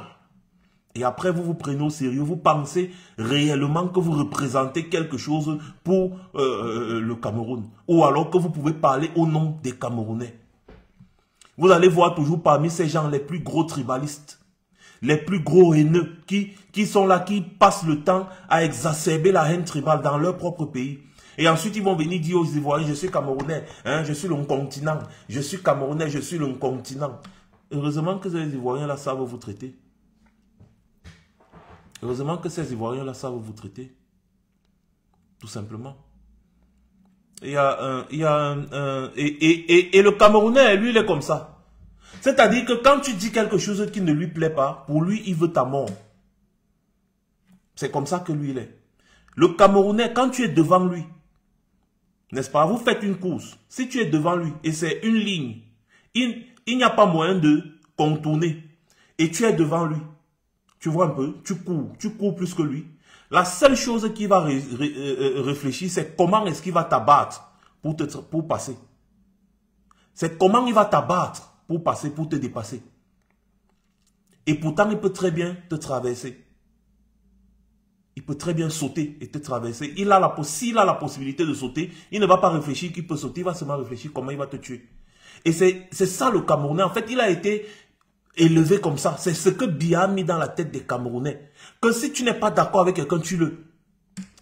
Et après vous vous prenez au sérieux, vous pensez réellement que vous représentez quelque chose pour le Cameroun, ou alors que vous pouvez parler au nom des Camerounais. Vous allez voir toujours parmi ces gens les plus gros tribalistes, les plus gros haineux qui sont là, qui passent le temps à exacerber la haine tribale dans leur propre pays. Et ensuite, ils vont venir dire aux Ivoiriens, je suis Camerounais, hein, je suis le continent, je suis Camerounais, je suis le continent. Heureusement que ces Ivoiriens-là savent vous traiter. Heureusement que ces Ivoiriens-là savent vous traiter. Tout simplement. Et le Camerounais, lui, il est comme ça. C'est-à-dire que quand tu dis quelque chose qui ne lui plaît pas, pour lui, il veut ta mort. C'est comme ça que lui, il est. Le Camerounais, quand tu es devant lui, n'est-ce pas, vous faites une course. Si tu es devant lui et c'est une ligne, il n'y a pas moyen de contourner. Et tu es devant lui. Tu vois un peu, tu cours plus que lui. La seule chose qu'il va réfléchir, c'est comment est-ce qu'il va t'abattre pour passer. C'est comment il va t'abattre pour passer, pour te dépasser. Et pourtant, il peut très bien te traverser. Il peut très bien sauter et te traverser. S'il a la possibilité de sauter, il ne va pas réfléchir qu'il peut sauter, il va seulement réfléchir comment il va te tuer. Et c'est ça le Camerounais. En fait, il a été élevé comme ça. C'est ce que Biya a mis dans la tête des Camerounais. Que si tu n'es pas d'accord avec quelqu'un, tue-le.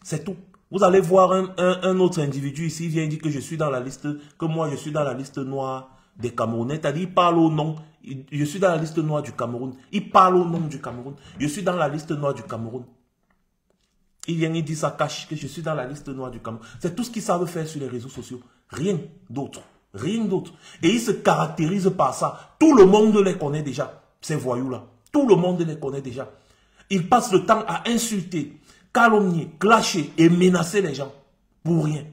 C'est tout. Vous allez voir un autre individu ici, il vient dire que je suis dans la liste, que moi je suis dans la liste noire des Camerounais. C'est-à-dire, il parle au nom. Je suis dans la liste noire du Cameroun. Il parle au nom du Cameroun. Je suis dans la liste noire du Cameroun. Il vient et dit ça cache que je suis dans la liste noire du Cameroun. C'est tout ce qu'ils savent faire sur les réseaux sociaux. Rien d'autre. Rien d'autre. Et ils se caractérisent par ça. Tout le monde les connaît déjà, ces voyous-là. Tout le monde les connaît déjà. Ils passent le temps à insulter, calomnier, clasher et menacer les gens. Pour rien.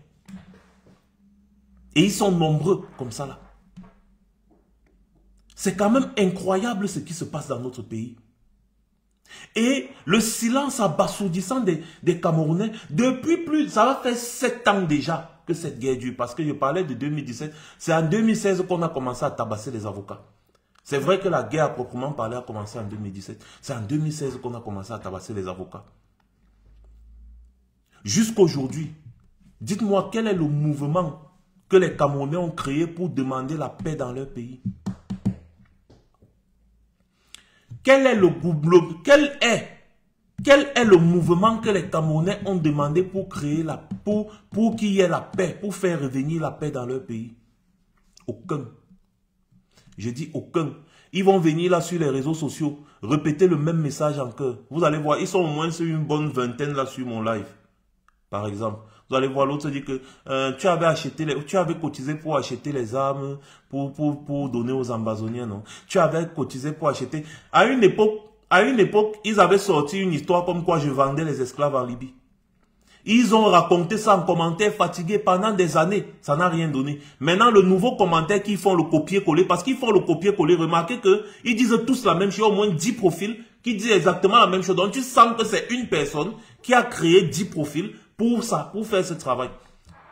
Et ils sont nombreux comme ça là. C'est quand même incroyable ce qui se passe dans notre pays. Et le silence abasourdissant des Camerounais, depuis plus, ça va faire 7 ans déjà que cette guerre dure. Parce que je parlais de 2017, c'est en 2016 qu'on a commencé à tabasser les avocats. C'est vrai que la guerre à proprement parler a commencé en 2017. C'est en 2016 qu'on a commencé à tabasser les avocats. Jusqu'aujourd'hui, dites-moi quel est le mouvement que les Camerounais ont créé pour demander la paix dans leur pays. Quel est le mouvement que les Camerounais ont demandé pour créer pour qu'il y ait la paix, pour faire revenir la paix dans leur pays? Aucun. Je dis aucun. Ils vont venir là sur les réseaux sociaux, répéter le même message encore. Vous allez voir, ils sont au moins sur une bonne vingtaine là sur mon live. Par exemple, vous allez voir l'autre dire que tu avais cotisé pour acheter les armes pour donner aux Ambazoniens, non? Tu avais cotisé pour acheter. À une époque, ils avaient sorti une histoire comme quoi je vendais les esclaves en Libye. Ils ont raconté ça en commentaire fatigué pendant des années. Ça n'a rien donné. Maintenant, le nouveau commentaire qu'ils font le copier-coller, parce qu'ils font le copier-coller, remarquez qu'ils disent tous la même chose, au moins 10 profils qui disent exactement la même chose. Donc, tu sens que c'est une personne qui a créé 10 profils pour ça, pour faire ce travail.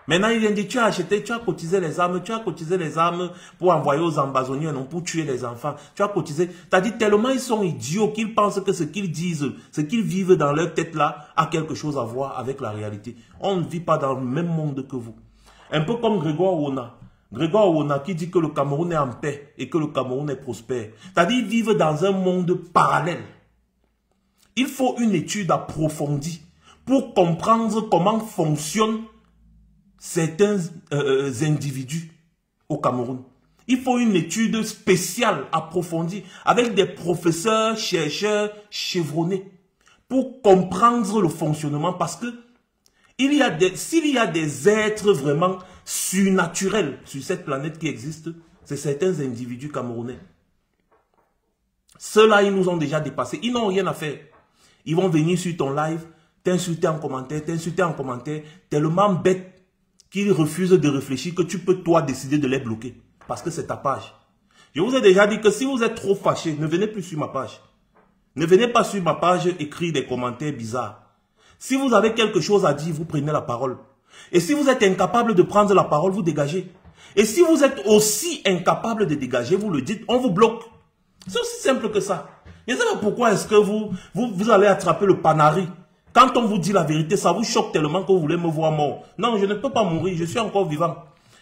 Maintenant, il vient dire, tu as cotisé les armes pour envoyer aux Ambazoniens, non, pour tuer les enfants. Tu as cotisé. T'as dit tellement ils sont idiots qu'ils pensent que ce qu'ils disent, ce qu'ils vivent dans leur tête là, a quelque chose à voir avec la réalité. On ne vit pas dans le même monde que vous. Un peu comme Grégoire Ouona. Grégoire Ouona qui dit que le Cameroun est en paix et que le Cameroun est prospère. T'as dit ils vivent dans un monde parallèle. Il faut une étude approfondie pour comprendre comment fonctionnent certains individus au Cameroun. Il faut une étude spéciale, approfondie, avec des professeurs, chercheurs chevronnés, pour comprendre le fonctionnement, parce que s'il y a des êtres vraiment surnaturels sur cette planète qui existent, c'est certains individus camerounais. Ceux-là, ils nous ont déjà dépassés, ils n'ont rien à faire. Ils vont venir sur ton live, t'insulter en commentaire, tellement bête qu'ils refusent de réfléchir que tu peux toi décider de les bloquer. Parce que c'est ta page. Je vous ai déjà dit que si vous êtes trop fâché, ne venez plus sur ma page. Ne venez pas sur ma page écrire des commentaires bizarres. Si vous avez quelque chose à dire, vous prenez la parole. Et si vous êtes incapable de prendre la parole, vous dégagez. Et si vous êtes aussi incapable de dégager, vous le dites, on vous bloque. C'est aussi simple que ça. Je ne sais pas pourquoi est-ce que vous allez attraper le panari. Quand on vous dit la vérité, ça vous choque tellement que vous voulez me voir mort. Non, je ne peux pas mourir, je suis encore vivant.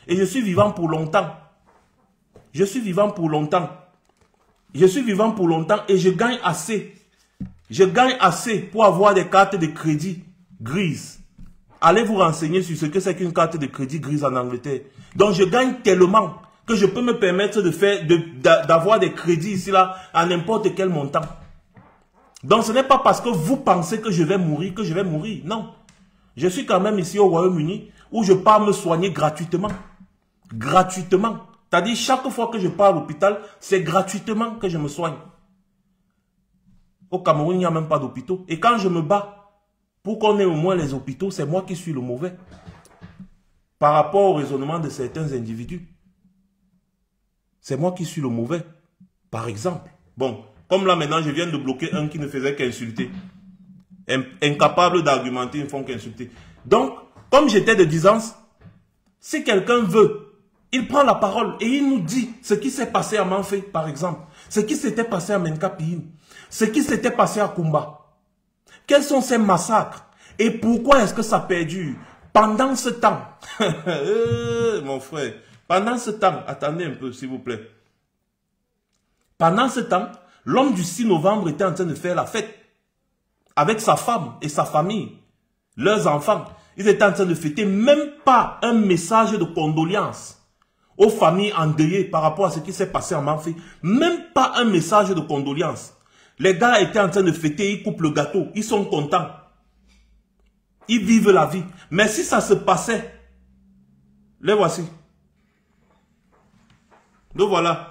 Et je suis vivant pour longtemps. Je suis vivant pour longtemps. Je suis vivant pour longtemps et je gagne assez. Je gagne assez pour avoir des cartes de crédit grises. Allez vous renseigner sur ce que c'est qu'une carte de crédit grise en Angleterre. Donc je gagne tellement que je peux me permettre d'avoir des crédits ici là à n'importe quel montant. Donc ce n'est pas parce que vous pensez que je vais mourir que je vais mourir. Non. Je suis quand même ici au Royaume-Uni où je pars me soigner gratuitement. Gratuitement. C'est-à-dire chaque fois que je pars à l'hôpital, c'est gratuitement que je me soigne. Au Cameroun, il n'y a même pas d'hôpitaux. Et quand je me bats pour qu'on ait au moins les hôpitaux, c'est moi qui suis le mauvais. Par rapport au raisonnement de certains individus. C'est moi qui suis le mauvais. Par exemple. Bon. Comme là maintenant, je viens de bloquer un qui ne faisait qu'insulter. Incapable d'argumenter, ils ne font qu'insulter. Donc, comme j'étais de disance, si quelqu'un veut, il prend la parole et il nous dit ce qui s'est passé à Manfé, par exemple. Ce qui s'était passé à Menkapiin. Ce qui s'était passé à Kumba. Quels sont ces massacres? Et pourquoi est-ce que ça perdure? Pendant ce temps, mon frère, pendant ce temps, attendez un peu s'il vous plaît. Pendant ce temps, l'homme du 6 novembre était en train de faire la fête avec sa femme et sa famille, leurs enfants. Ils étaient en train de fêter, même pas un message de condoléances aux familles endeuillées par rapport à ce qui s'est passé en Manfé. Même pas un message de condoléances. Les gars étaient en train de fêter, ils coupent le gâteau, ils sont contents. Ils vivent la vie. Mais si ça se passait, les voici. Donc voilà.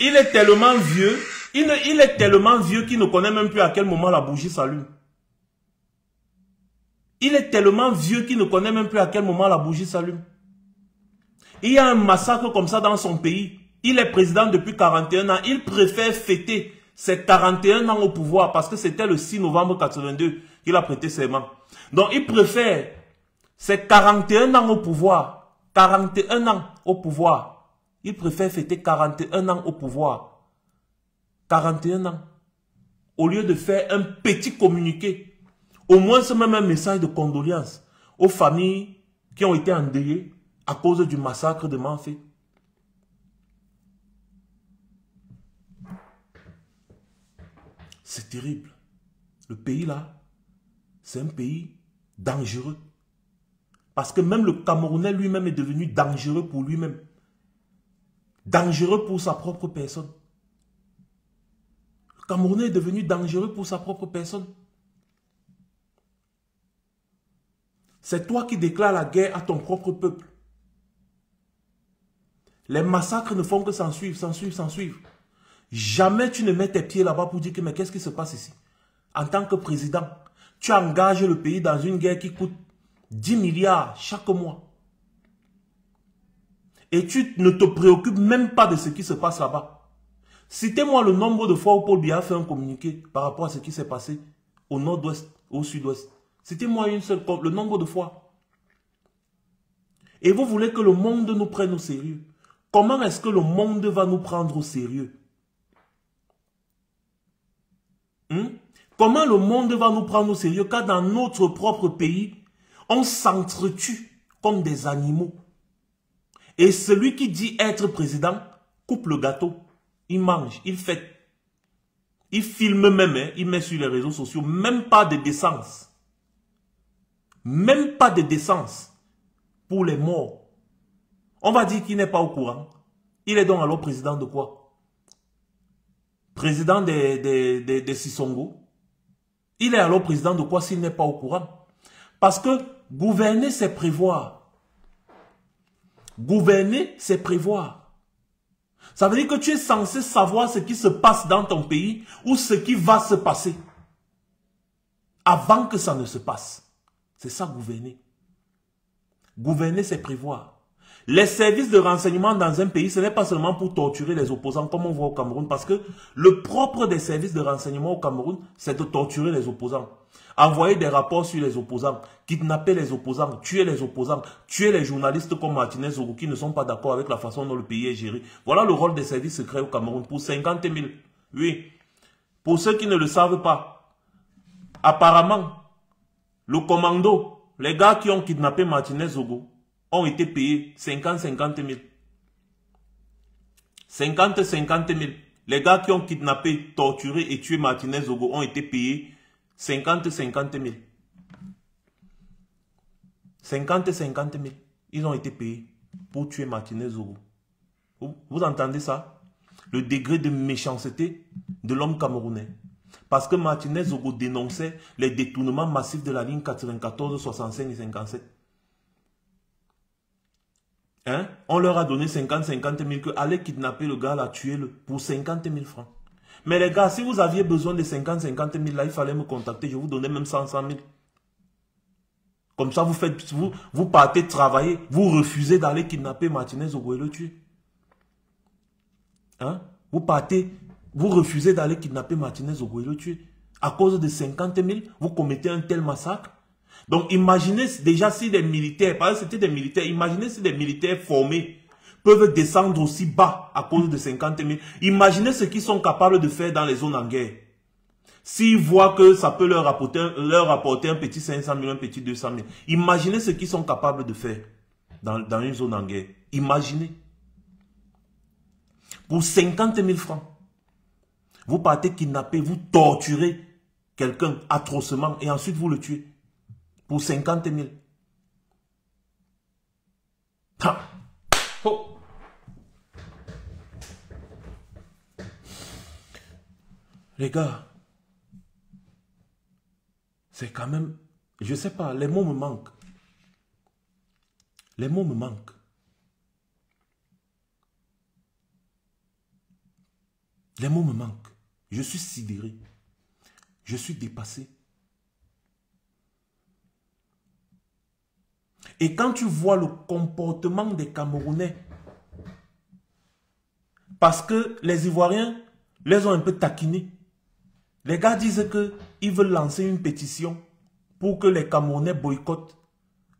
Il est tellement vieux Il est tellement vieux qu'il ne connaît même plus à quel moment la bougie s'allume. Il est tellement vieux qu'il ne connaît même plus à quel moment la bougie s'allume. Il y a un massacre comme ça dans son pays. Il est président depuis 41 ans. Il préfère fêter ses 41 ans au pouvoir parce que c'était le 6 novembre 82 qu'il a prêté serment. Donc il préfère ses 41 ans au pouvoir. 41 ans au pouvoir. Il préfère fêter 41 ans au pouvoir. 41 ans. Au lieu de faire un petit communiqué. Au moins c'est même un message de condoléances aux familles qui ont été endeuillées à cause du massacre de Manfé. C'est terrible. Le pays là, c'est un pays dangereux. Parce que même le Camerounais lui-même est devenu dangereux pour lui-même. Dangereux pour sa propre personne. Le Camerounais est devenu dangereux pour sa propre personne. C'est toi qui déclares la guerre à ton propre peuple. Les massacres ne font que s'en suivre, s'en suivre, s'en suivre. Jamais tu ne mets tes pieds là-bas pour dire que mais qu'est-ce qui se passe ici? En tant que président, tu engages le pays dans une guerre qui coûte 10 milliards chaque mois. Et tu ne te préoccupes même pas de ce qui se passe là-bas. Citez-moi le nombre de fois où Paul Biya a fait un communiqué par rapport à ce qui s'est passé au nord-ouest, au sud-ouest. Citez-moi le nombre de fois. Et vous voulez que le monde nous prenne au sérieux. Comment est-ce que le monde va nous prendre au sérieux? Comment le monde va nous prendre au sérieux quand dans notre propre pays, on s'entretue comme des animaux? Et celui qui dit être président coupe le gâteau, il mange, il fête. Il filme même, hein, il met sur les réseaux sociaux, même pas de décence. Même pas de décence pour les morts. On va dire qu'il n'est pas au courant. Il est donc alors président de quoi? Président des Sissongo. Il est alors président de quoi s'il n'est pas au courant? Parce que gouverner, c'est prévoir. Gouverner, c'est prévoir. Ça veut dire que tu es censé savoir ce qui se passe dans ton pays ou ce qui va se passer avant que ça ne se passe. C'est ça, gouverner. Gouverner, c'est prévoir. Les services de renseignement dans un pays, ce n'est pas seulement pour torturer les opposants, comme on voit au Cameroun, parce que le propre des services de renseignement au Cameroun, c'est de torturer les opposants. Envoyer des rapports sur les opposants, kidnapper les opposants, tuer les journalistes comme Martinez Zogo qui ne sont pas d'accord avec la façon dont le pays est géré. Voilà le rôle des services secrets au Cameroun pour 50 000. Oui. Pour ceux qui ne le savent pas, apparemment, le commando, les gars qui ont kidnappé Martinez Zogo, ont été payés 50 000. 50 000. Les gars qui ont kidnappé, torturé et tué Martinez Zogo ont été payés 50 000. 50 000. Ils ont été payés pour tuer Martinez Zogo. Vous entendez ça? Le degré de méchanceté de l'homme camerounais. Parce que Martinez Zogo dénonçait les détournements massifs de la ligne 94, 65 et 57. Hein? On leur a donné 50 000 que allez kidnapper le gars là, tuez-le pour 50 000 francs. Mais les gars, si vous aviez besoin de 50 000 là, il fallait me contacter, je vous donnais même 100 000. Comme ça, vous partez travailler, vous refusez d'aller kidnapper Martinez Zogo et le tuer. Hein? Vous refusez d'aller kidnapper Martinez Zogo et le tuer. À cause de 50 000, vous commettez un tel massacre. Donc imaginez déjà si des militaires, parce que c'était des militaires, imaginez si des militaires formés peuvent descendre aussi bas à cause de 50 000. Imaginez ce qu'ils sont capables de faire dans les zones en guerre. S'ils voient que ça peut leur apporter un petit 500 000, un petit 200 000. Imaginez ce qu'ils sont capables de faire dans une zone en guerre. Imaginez. Pour 50 000 francs, vous partez kidnapper, vous torturez quelqu'un atrocement et ensuite vous le tuez. Pour 50 000. Ah. Oh. Les gars, c'est quand même, je sais pas, les mots me manquent. Les mots me manquent. Les mots me manquent. Je suis sidéré. Je suis dépassé. Et quand tu vois le comportement des Camerounais, parce que les Ivoiriens les ont un peu taquinés. Les gars disent qu'ils veulent lancer une pétition pour que les Camerounais boycottent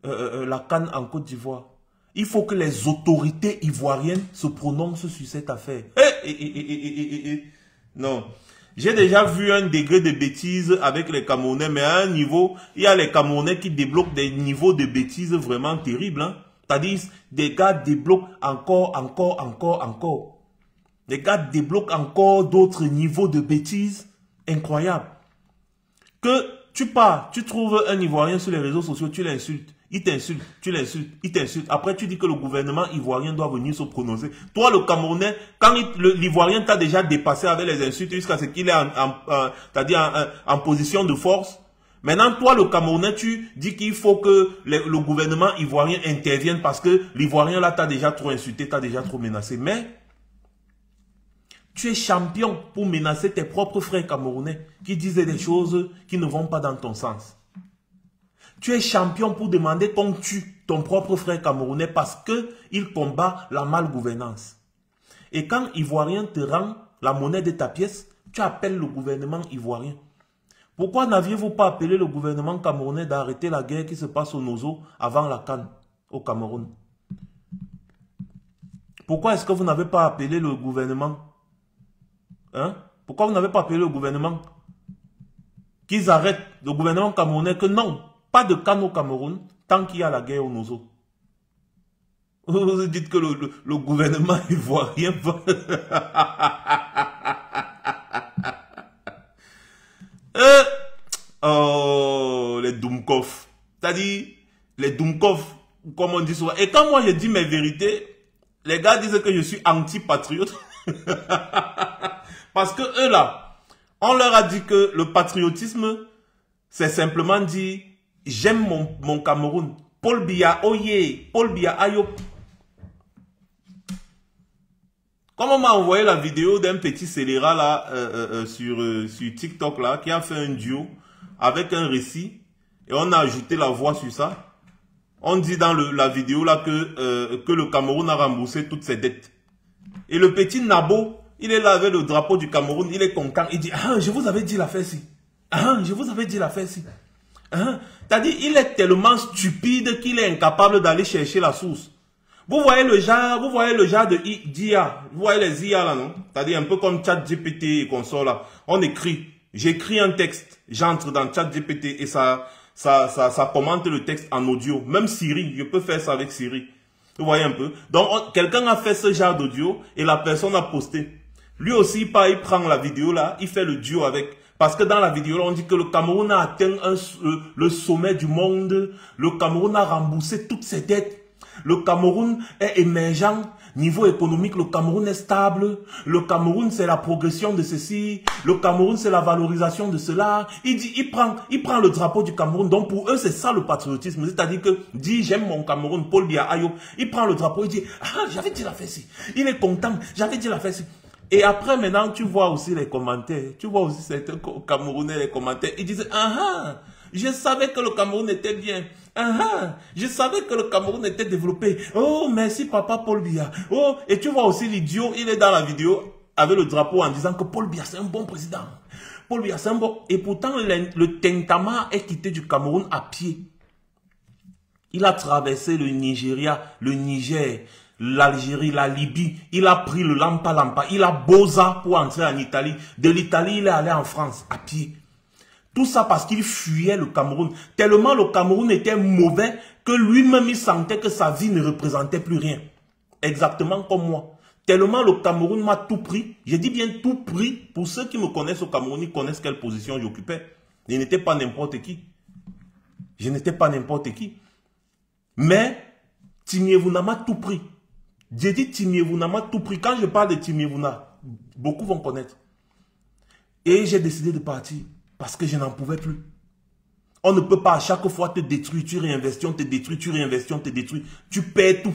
la CAN en Côte d'Ivoire. Il faut que les autorités ivoiriennes se prononcent sur cette affaire. Non. J'ai déjà vu un degré de bêtise avec les Camerounais, mais à un niveau, il y a les Camerounais qui débloquent des niveaux de bêtises vraiment terribles. Hein? C'est-à-dire, des gars débloquent encore. Les gars débloquent encore d'autres niveaux de bêtises incroyables. Que tu pars, tu trouves un Ivoirien sur les réseaux sociaux, tu l'insultes. Il t'insulte, tu l'insultes, il t'insulte. Après, tu dis que le gouvernement ivoirien doit venir se prononcer. Toi, le Camerounais, quand l'Ivoirien t'a déjà dépassé avec les insultes jusqu'à ce qu'il est en position de force. Maintenant, toi, le Camerounais, tu dis qu'il faut que le gouvernement ivoirien intervienne parce que l'Ivoirien, là, t'a déjà trop insulté, t'a déjà trop menacé. Mais tu es champion pour menacer tes propres frères camerounais qui disaient des choses qui ne vont pas dans ton sens. Tu es champion pour demander qu'on tue ton propre frère camerounais parce qu'il combat la malgouvernance. Et quand Ivoirien te rend la monnaie de ta pièce, tu appelles le gouvernement ivoirien. Pourquoi n'aviez-vous pas appelé le gouvernement camerounais d'arrêter la guerre qui se passe au Nozo avant la CAN au Cameroun? Pourquoi est-ce que vous n'avez pas appelé le gouvernement? Hein? Pourquoi vous n'avez pas appelé le gouvernement qu'ils arrêtent, le gouvernement camerounais, que non, pas de CAN au Cameroun tant qu'il y a la guerre au Nozo? Vous dites que le gouvernement ivoirien va... Oh, les Doumkov. C'est-à-dire, les Doumkov, comme on dit souvent. Et quand moi je dis mes vérités, les gars disent que je suis anti-patriote. Parce que eux là, on leur a dit que le patriotisme, c'est simplement dire, j'aime mon Cameroun. Paul Biya, oye, Paul Biya, ayo. Comme on m'a envoyé la vidéo d'un petit scélérat là, sur TikTok là, qui a fait un duo avec un récit, et on a ajouté la voix sur ça. On dit dans la vidéo là que le Cameroun a remboursé toutes ses dettes. Et le petit Nabo, il est là avec le drapeau du Cameroun, il est content, il dit, ah, je vous avais dit l'affaire ci. Ah, je vous avais dit l'affaire ci. Ah, c'est-à-dire, il est tellement stupide qu'il est incapable d'aller chercher la source. Vous voyez le genre de d'IA, vous voyez les IA là, non? C'est-à-dire un peu comme ChatGPT et console là. On écrit, j'écris un texte, j'entre dans ChatGPT et ça commente le texte en audio. Même Siri, je peux faire ça avec Siri. Vous voyez un peu? Donc, quelqu'un a fait ce genre d'audio et la personne a posté. Lui aussi, il prend la vidéo là, il fait le duo avec. Parce que dans la vidéo là, on dit que le Cameroun a atteint le sommet du monde. Le Cameroun a remboursé toutes ses dettes. Le Cameroun est émergent. Niveau économique, le Cameroun est stable. Le Cameroun, c'est la progression de ceci. Le Cameroun, c'est la valorisation de cela. Il prend le drapeau du Cameroun. Donc, pour eux, c'est ça le patriotisme. C'est-à-dire que, dit, j'aime mon Cameroun, Paul Biya Ayo. Il prend le drapeau, il dit, ah, j'avais dit la fête ci. Il est content, j'avais dit la fête ci. Et après, maintenant, tu vois aussi les commentaires. Tu vois aussi certains Camerounais, les commentaires. Ils disent, ah, je savais que le Cameroun était bien. Ah, je savais que le Cameroun était développé. Oh, merci papa Paul Biya. Oh, et tu vois aussi l'idiot, il est dans la vidéo avec le drapeau en disant que Paul Biya c'est un bon président. Paul Biya c'est un bon... Et pourtant, le Tentama est quitté du Cameroun à pied. Il a traversé le Nigeria, le Niger, l'Algérie, la Libye. Il a pris le Lampa. Il a Boza pour entrer en Italie. De l'Italie, il est allé en France à pied. Tout ça parce qu'il fuyait le Cameroun. Tellement le Cameroun était mauvais que lui-même il sentait que sa vie ne représentait plus rien. Exactement comme moi. Tellement le Cameroun m'a tout pris. J'ai dit bien tout pris. Pour ceux qui me connaissent au Cameroun, ils connaissent quelle position j'occupais. Je n'étais pas n'importe qui. Je n'étais pas n'importe qui. Mais Tinyevouna m'a tout pris. J'ai dit Tinyevouna m'a tout pris. Quand je parle de Tinyevouna, beaucoup vont connaître. Et j'ai décidé de partir. Parce que je n'en pouvais plus. On ne peut pas à chaque fois te détruire, tu réinvestis, on te détruit, tu réinvestis, on te détruit. Tu perds tout.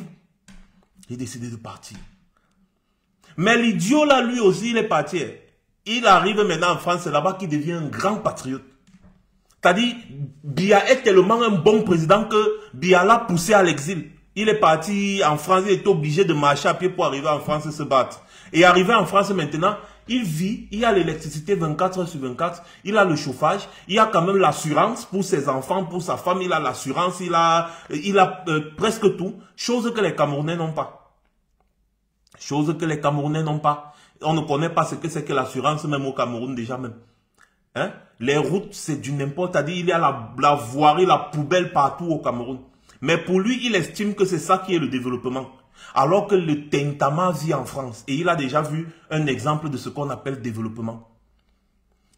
J'ai décidé de partir. Mais l'idiot là, lui aussi, il est parti. il arrive maintenant en France, c'est là-bas qu'il devient un grand patriote. C'est-à-dire, Biya est tellement un bon président que Biya l'a poussé à l'exil. Il est parti en France, il est obligé de marcher à pied pour arriver en France et se battre. Et arrivé en France maintenant, il vit, il a l'électricité 24 heures sur 24, il a le chauffage, il a quand même l'assurance pour ses enfants, pour sa femme, il a l'assurance, il a presque tout, chose que les Camerounais n'ont pas. Chose que les Camerounais n'ont pas. On ne connaît pas ce que c'est que l'assurance, même au Cameroun déjà même. Hein? Les routes, c'est du n'importe quoi. Il y a la voirie, la poubelle partout au Cameroun. Mais pour lui, il estime que c'est ça qui est le développement. Alors que le Tentama vit en France. Et il a déjà vu un exemple de ce qu'on appelle développement.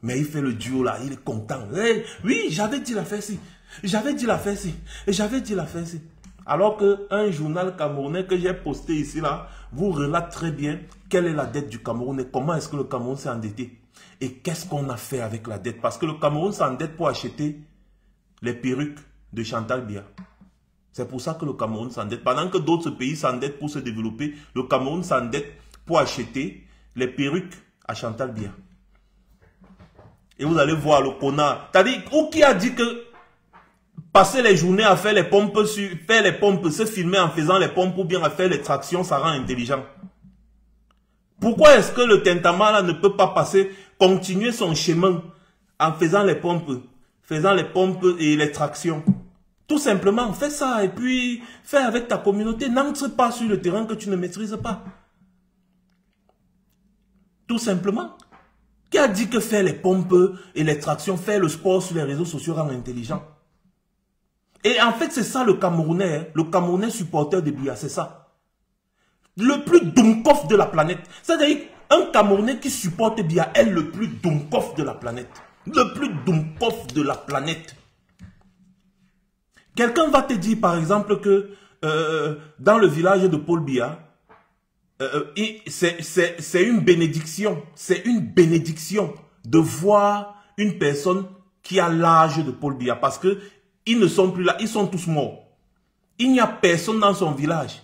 Mais il fait le duo là, il est content. Hey, oui, j'avais dit la faire ci. J'avais dit la faire ci. Et j'avais dit la faire ci. Alors qu'un journal camerounais que j'ai posté ici là, vous relate très bien quelle est la dette du Cameroun et comment est-ce que le Cameroun s'est endetté. Et qu'est-ce qu'on a fait avec la dette? Parce que le Cameroun s'endette pour acheter les perruques de Chantal Biya. C'est pour ça que le Cameroun s'endette. Pendant que d'autres pays s'endettent pour se développer, le Cameroun s'endette pour acheter les perruques à Chantal Biya. Et vous allez voir le connard. C'est-à-dire, ou qui a dit que passer les journées à faire les pompes, se filmer en faisant les pompes ou bien à faire les tractions, ça rend intelligent. Pourquoi est-ce que le Tentama là ne peut pas continuer son chemin en faisant les pompes et les tractions? Tout simplement, fais ça et puis fais avec ta communauté. N'entre pas sur le terrain que tu ne maîtrises pas. Tout simplement. Qui a dit que faire les pompes et les tractions, faire le sport sur les réseaux sociaux rend intelligent? Et en fait, c'est ça le Camerounais, hein, le Camerounais supporter de Biya, c'est ça. Le plus Dumkoff de la planète. C'est-à-dire, un Camerounais qui supporte Biya est le plus Dumkoff de la planète. Le plus Dumkoff de la planète. Quelqu'un va te dire, par exemple, que dans le village de Paul Biya, c'est une bénédiction. C'est une bénédiction de voir une personne qui a l'âge de Paul Biya. Parce que ils ne sont plus là, ils sont tous morts. Il n'y a personne dans son village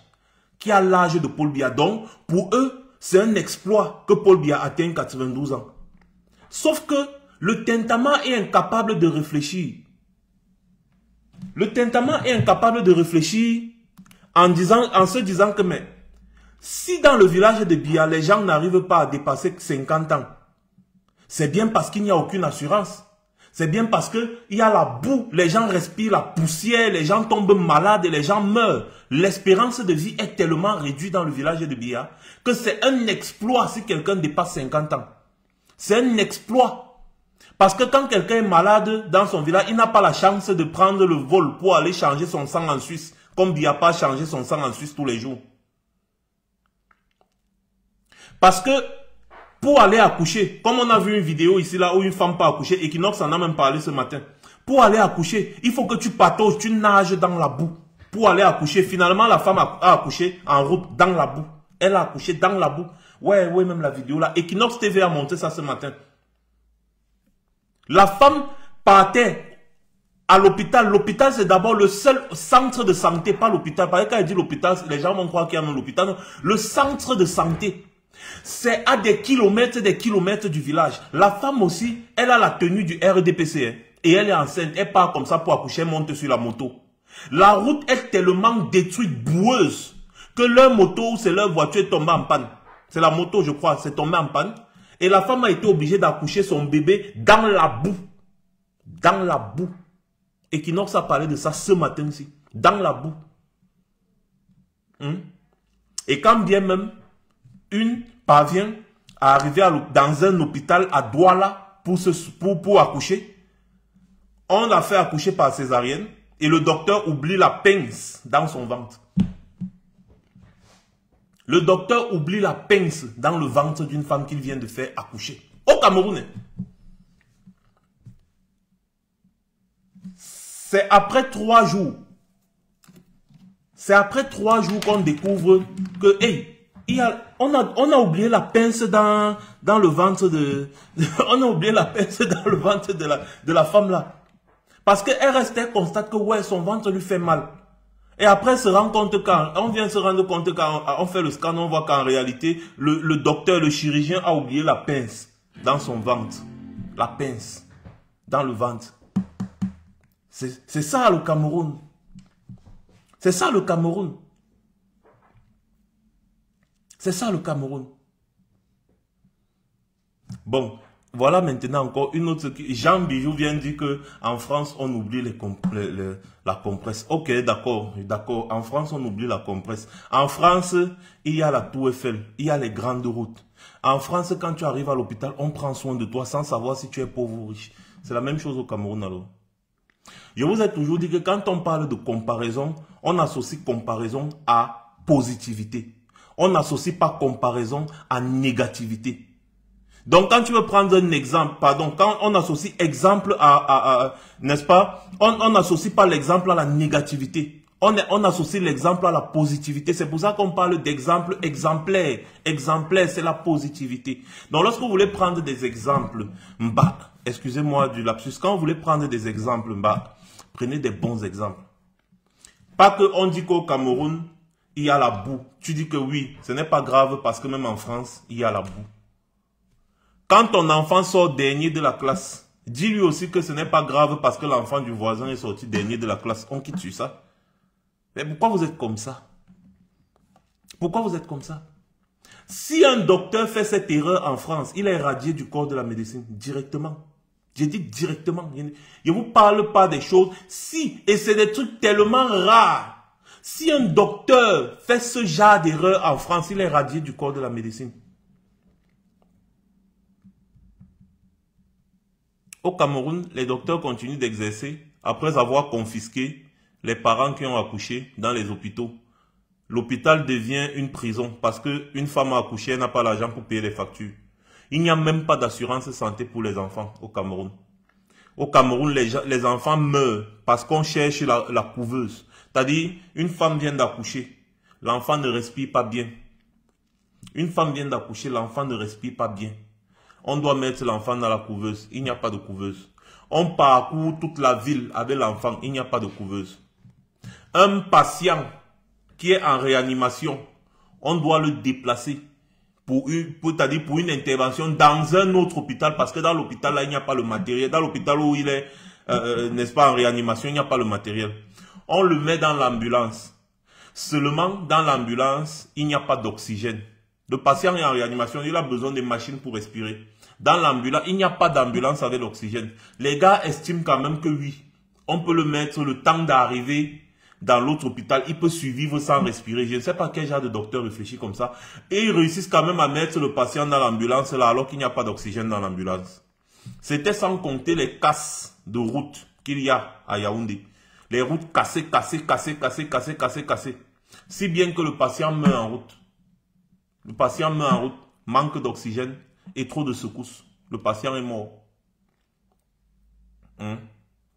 qui a l'âge de Paul Biya. Donc, pour eux, c'est un exploit que Paul Biya atteigne 92 ans. Sauf que le Tentama est incapable de réfléchir. Le Tentama est incapable de réfléchir en se disant que mais, si dans le village de Biya, les gens n'arrivent pas à dépasser 50 ans, c'est bien parce qu'il n'y a aucune assurance. C'est bien parce qu'il y a la boue, les gens respirent la poussière, les gens tombent malades et les gens meurent. L'espérance de vie est tellement réduite dans le village de Biya que c'est un exploit si quelqu'un dépasse 50 ans. C'est un exploit. Parce que quand quelqu'un est malade dans son village, il n'a pas la chance de prendre le vol pour aller changer son sang en Suisse, comme Biya pas changer son sang en Suisse tous les jours. Parce que pour aller accoucher, comme on a vu une vidéo ici là où une femme peut accoucher, Equinox en a même parlé ce matin. Pour aller accoucher, il faut que tu patauges, tu nages dans la boue. Pour aller accoucher, finalement la femme a accouché en route dans la boue. Elle a accouché dans la boue. Ouais, même la vidéo là. Equinox TV a monté ça ce matin. La femme partait à l'hôpital. L'hôpital c'est d'abord le seul centre de santé, pas l'hôpital. Parce que quand elle dit l'hôpital, les gens vont croire qu'il y a même l'hôpital. Le centre de santé. C'est à des kilomètres du village. La femme aussi, elle a la tenue du RDPC. Hein, et elle est enceinte. Elle part comme ça pour accoucher, elle monte sur la moto. La route est tellement détruite, boueuse, que leur moto ou c'est leur voiture est tombée en panne. C'est la moto, je crois, c'est tombé en panne. Et la femme a été obligée d'accoucher son bébé dans la boue. Dans la boue. Equinox a parlé de ça ce matin-ci. Dans la boue. Et quand bien même, une parvient à arriver dans un hôpital à Douala pour accoucher. On l'a fait accoucher par césarienne et le docteur oublie la pince dans son ventre. Le docteur oublie la pince dans le ventre d'une femme qu'il vient de faire accoucher. Au Cameroun. C'est après 3 jours. C'est après 3 jours qu'on découvre que, hey, on a oublié la pince dans le ventre de... on a oublié la pince dans le ventre de la femme là. Parce qu'elle restait, constate que ouais, son ventre lui fait mal. Et après, on vient se rendre compte quand on fait le scan, on voit qu'en réalité, le docteur, le chirurgien a oublié la pince. dans son ventre. La pince dans le ventre. C'est ça le Cameroun. C'est ça le Cameroun. C'est ça le Cameroun. Bon, voilà maintenant encore une autre... Jean Bijou vient de dire qu'en France, on oublie la compresse. Ok, d'accord. En France, on oublie la compresse. En France, il y a la Tour Eiffel. Il y a les grandes routes. En France, quand tu arrives à l'hôpital, on prend soin de toi sans savoir si tu es pauvre ou riche. C'est la même chose au Cameroun alors. Je vous ai toujours dit que quand on parle de comparaison, on associe comparaison à positivité. On n'associe pas comparaison à négativité. Donc, quand tu veux prendre un exemple, pardon, quand on associe exemple n'est-ce pas, on n'associe pas l'exemple à la négativité. On associe l'exemple à la positivité. C'est pour ça qu'on parle d'exemple exemplaire. Exemplaire, c'est la positivité. Donc, lorsque vous voulez prendre des exemples, excusez-moi du lapsus, quand vous voulez prendre des exemples, prenez des bons exemples. Pas qu'on dit qu'au Cameroun, il y a la boue. Tu dis que oui, ce n'est pas grave parce que même en France, il y a la boue. Quand ton enfant sort dernier de la classe, dis-lui aussi que ce n'est pas grave parce que l'enfant du voisin est sorti dernier de la classe. On quitte sur ça. Mais pourquoi vous êtes comme ça? Pourquoi vous êtes comme ça? Si un docteur fait cette erreur en France, il est éradié du corps de la médecine directement. J'ai dit directement. Je ne vous parle pas des choses. Si, et c'est des trucs tellement rares. Si un docteur fait ce genre d'erreur en France, il est éradié du corps de la médecine. Au Cameroun, les docteurs continuent d'exercer après avoir confisqué les parents qui ont accouché dans les hôpitaux. L'hôpital devient une prison parce qu'une femme a accouché, elle n'a pas l'argent pour payer les factures. Il n'y a même pas d'assurance santé pour les enfants au Cameroun. Au Cameroun, les enfants meurent parce qu'on cherche la couveuse. C'est-à-dire, une femme vient d'accoucher, l'enfant ne respire pas bien. Une femme vient d'accoucher, l'enfant ne respire pas bien. On doit mettre l'enfant dans la couveuse. Il n'y a pas de couveuse. On parcourt toute la ville avec l'enfant. Il n'y a pas de couveuse. Un patient qui est en réanimation, on doit le déplacer pour une intervention dans un autre hôpital. Parce que dans l'hôpital, là, il n'y a pas le matériel. Dans l'hôpital où il est, n'est-ce pas, en réanimation, il n'y a pas le matériel. On le met dans l'ambulance. Seulement, dans l'ambulance, il n'y a pas d'oxygène. Le patient est en réanimation, il a besoin de machines pour respirer. Dans l'ambulance, il n'y a pas d'ambulance avec l'oxygène. Les gars estiment quand même que oui, on peut le mettre le temps d'arriver dans l'autre hôpital. Il peut survivre sans respirer. Je ne sais pas quel genre de docteur réfléchit comme ça. Et ils réussissent quand même à mettre le patient dans l'ambulance là alors qu'il n'y a pas d'oxygène dans l'ambulance. C'était sans compter les casses de route qu'il y a à Yaoundé. Les routes cassées. Si bien que le patient meurt en route. Le patient meurt en route, manque d'oxygène et trop de secousses. Le patient est mort.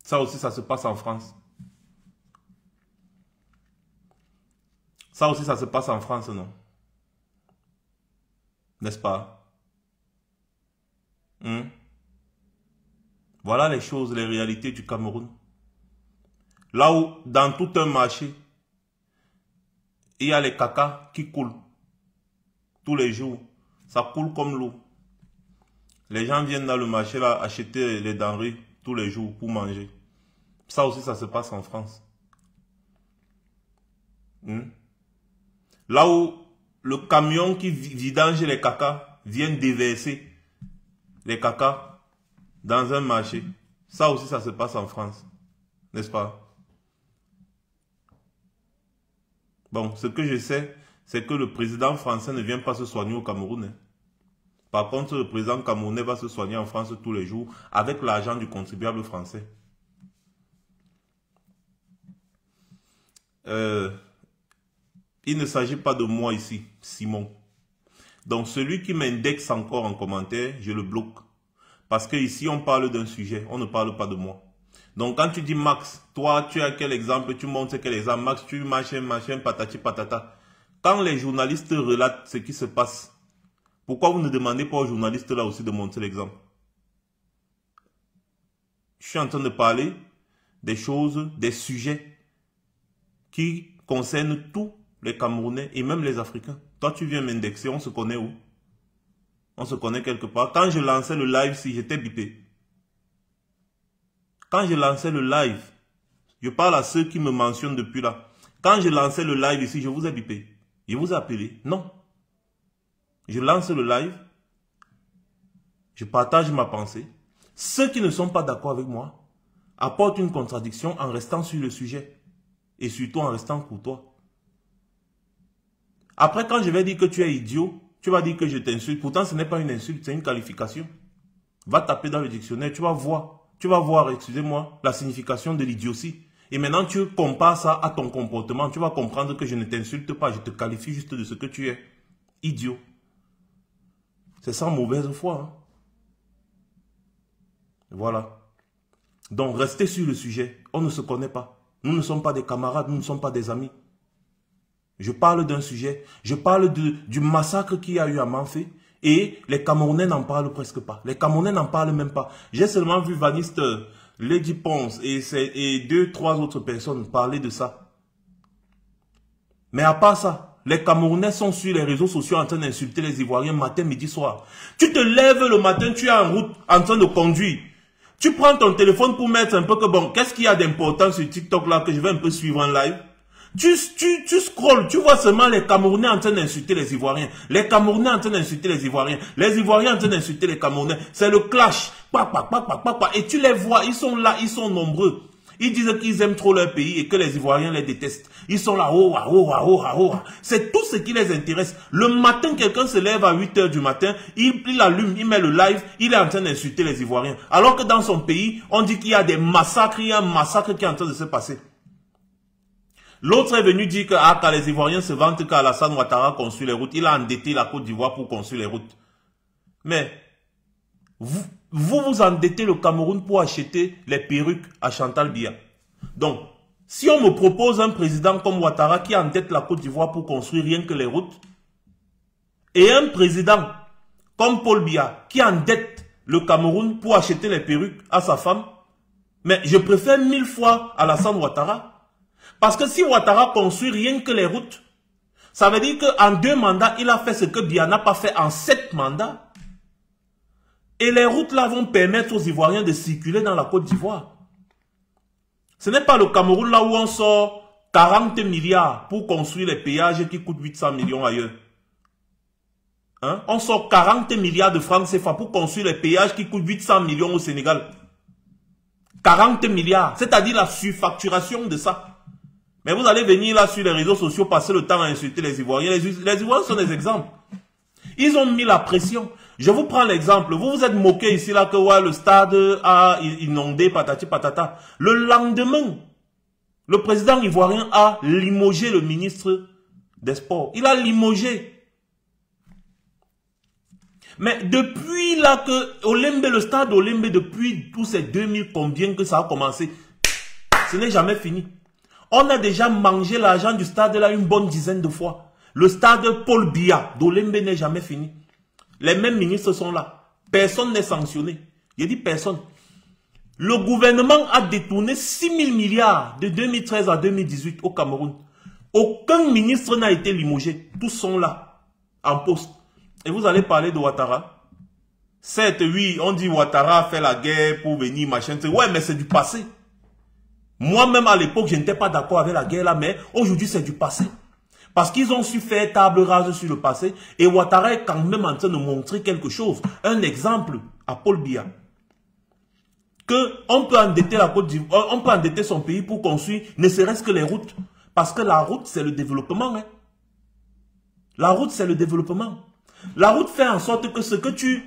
Ça aussi, ça se passe en France. Ça aussi, ça se passe en France, non? N'est-ce pas? Voilà les choses, les réalités du Cameroun. Là où, dans tout un marché, il y a les cacas qui coulent. Tous les jours, ça coule comme l'eau. Les gens viennent dans le marché là acheter les denrées tous les jours pour manger. Ça aussi, ça se passe en France. Là où le camion qui vidange les cacas vient déverser les cacas dans un marché. Ça aussi, ça se passe en France. N'est-ce pas? Bon, ce que je sais, c'est que le président français ne vient pas se soigner au Cameroun. Par contre, le président camerounais va se soigner en France tous les jours avec l'argent du contribuable français. Il ne s'agit pas de moi ici, Simon. Donc, celui qui m'indexe encore en commentaire, je le bloque. Parce que ici, on parle d'un sujet, on ne parle pas de moi. Donc, quand tu dis Max, toi, tu as quel exemple, tu montres quel exemple, Max, tu machin, patati patata. Quand les journalistes relatent ce qui se passe, pourquoi vous ne demandez pas aux journalistes là aussi de montrer l'exemple? Je suis en train de parler des choses, des sujets qui concernent tous les Camerounais et même les Africains. Toi, tu viens m'indexer, on se connaît où? On se connaît quelque part. Quand je lançais le live, si j'étais bipé. Quand je lançais le live, je parle à ceux qui me mentionnent depuis là. Quand je lançais le live ici, je vous ai bipé. Je vous ai appelé. Non. Je lance le live. Je partage ma pensée. Ceux qui ne sont pas d'accord avec moi apportent une contradiction en restant sur le sujet. Et surtout en restant courtois. Après, quand je vais dire que tu es idiot, tu vas dire que je t'insulte. Pourtant, ce n'est pas une insulte, c'est une qualification. Va taper dans le dictionnaire, tu vas voir, excusez-moi, la signification de l'idiotie. Et maintenant, tu compares ça à ton comportement. Tu vas comprendre que je ne t'insulte pas, je te qualifie juste de ce que tu es. Idiot. C'est sans mauvaise foi. Hein? Voilà. Donc, restez sur le sujet. On ne se connaît pas. Nous ne sommes pas des camarades, nous ne sommes pas des amis. Je parle d'un sujet. Je parle du massacre qu'il y a eu à Manfé. Et les Camerounais n'en parlent presque pas. Les Camerounais n'en parlent même pas. J'ai seulement vu Vaniste, Lady Ponce et 2-3 autres personnes parler de ça. Mais à part ça, les Camerounais sont sur les réseaux sociaux en train d'insulter les Ivoiriens matin, midi, soir. Tu te lèves le matin, tu es en route en train de conduire. Tu prends ton téléphone pour mettre un peu que bon, qu'est-ce qu'il y a d'important sur TikTok là que je vais un peu suivre en live. Tu scrolles, tu vois seulement les Camerounais en train d'insulter les Ivoiriens. Les Camerounais en train d'insulter les Ivoiriens. Les Ivoiriens en train d'insulter les Camerounais. C'est le clash. Et tu les vois, ils sont là, ils sont nombreux. Ils disent qu'ils aiment trop leur pays et que les Ivoiriens les détestent. Ils sont là, c'est tout ce qui les intéresse. Le matin, quelqu'un se lève à 8 h du matin, il allume, il met le live, il est en train d'insulter les Ivoiriens. Alors que dans son pays, on dit qu'il y a des massacres, il y a un massacre qui est en train de se passer. L'autre est venu dire que quand les Ivoiriens se vantent qu'Alassane Ouattara construit les routes, il a endetté la Côte d'Ivoire pour construire les routes. Mais, vous endettez le Cameroun pour acheter les perruques à Chantal Biya. Donc, si on me propose un président comme Ouattara qui endette la Côte d'Ivoire pour construire rien que les routes, et un président comme Paul Biya qui endette le Cameroun pour acheter les perruques à sa femme, mais je préfère 1000 fois Alassane Ouattara. Parce que si Ouattara construit rien que les routes, ça veut dire qu'en 2 mandats, il a fait ce que Biya n'a pas fait en 7 mandats. Et les routes là vont permettre aux Ivoiriens de circuler dans la Côte d'Ivoire. Ce n'est pas le Cameroun là où on sort 40 milliards pour construire les péages qui coûtent 800 millions ailleurs. Hein? On sort 40 milliards de francs CFA pour construire les péages qui coûtent 800 millions au Sénégal. 40 milliards, c'est-à-dire la surfacturation de ça. Mais vous allez venir là sur les réseaux sociaux, passer le temps à insulter les Ivoiriens. Les Ivoiriens sont des exemples. Ils ont mis la pression. Je vous prends l'exemple. Vous vous êtes moqué ici là que ouais, le stade a inondé, patati patata. Le lendemain, le président ivoirien a limogé le ministre des Sports. Il a limogé. Mais depuis là que Olembe, le stade Olembe, depuis tous ces 2000 combien que ça a commencé, ce n'est jamais fini. On a déjà mangé l'argent du stade là une bonne dizaine de fois. Le stade Paul Biya d'Olembe n'est jamais fini. Les mêmes ministres sont là. Personne n'est sanctionné. Je dis personne. Le gouvernement a détourné 6 000 milliards de 2013 à 2018 au Cameroun. Aucun ministre n'a été limogé. Tous sont là, en poste. Et vous allez parler de Ouattara. Certes, oui, on dit Ouattara a fait la guerre pour venir, machin. Ouais, mais c'est du passé. Moi-même, à l'époque, je n'étais pas d'accord avec la guerre là, mais aujourd'hui, c'est du passé. Parce qu'ils ont su faire table rase sur le passé. Et Ouattara est quand même en train de montrer quelque chose. Un exemple à Paul Biya. On peut endetter la Côte d'Ivoire, on peut endetter son pays pour construire ne serait-ce que les routes. Parce que la route, c'est le développement. Hein. La route, c'est le développement. La route fait en sorte que ce que tu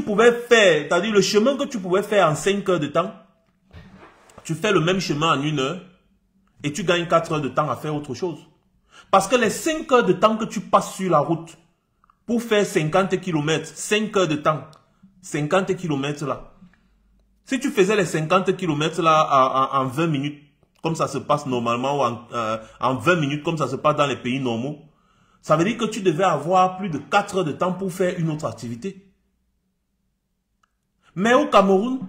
pouvais faire, c'est-à-dire le chemin que tu pouvais faire en 5 heures de temps, tu fais le même chemin en 1 heure et tu gagnes 4 heures de temps à faire autre chose. Parce que les 5 heures de temps que tu passes sur la route pour faire 50 km, 5 heures de temps, 50 km là, si tu faisais les 50 km là en 20 minutes, comme ça se passe normalement, ou en 20 minutes comme ça se passe dans les pays normaux, ça veut dire que tu devais avoir plus de 4 heures de temps pour faire une autre activité. Mais au Cameroun,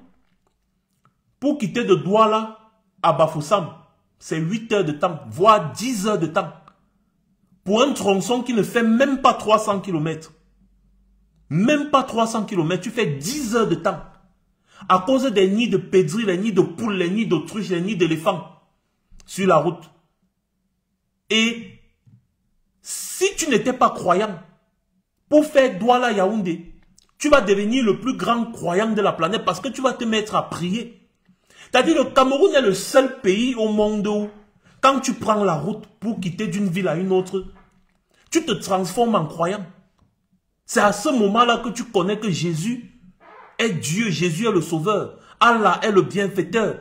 pour quitter de Douala à Bafoussam, c'est 8 heures de temps, voire 10 heures de temps. pour un tronçon qui ne fait même pas 300 km. Même pas 300 km, tu fais 10 heures de temps. À cause des nids de pédris, les nids de poules, les nids d'autruches, les nids d'éléphants sur la route. Et si tu n'étais pas croyant, pour faire Douala Yaoundé, tu vas devenir le plus grand croyant de la planète parce que tu vas te mettre à prier. C'est-à-dire le Cameroun est le seul pays au monde où, quand tu prends la route pour quitter d'une ville à une autre, tu te transformes en croyant. C'est à ce moment-là que tu connais que Jésus est Dieu, Jésus est le sauveur, Allah est le bienfaiteur.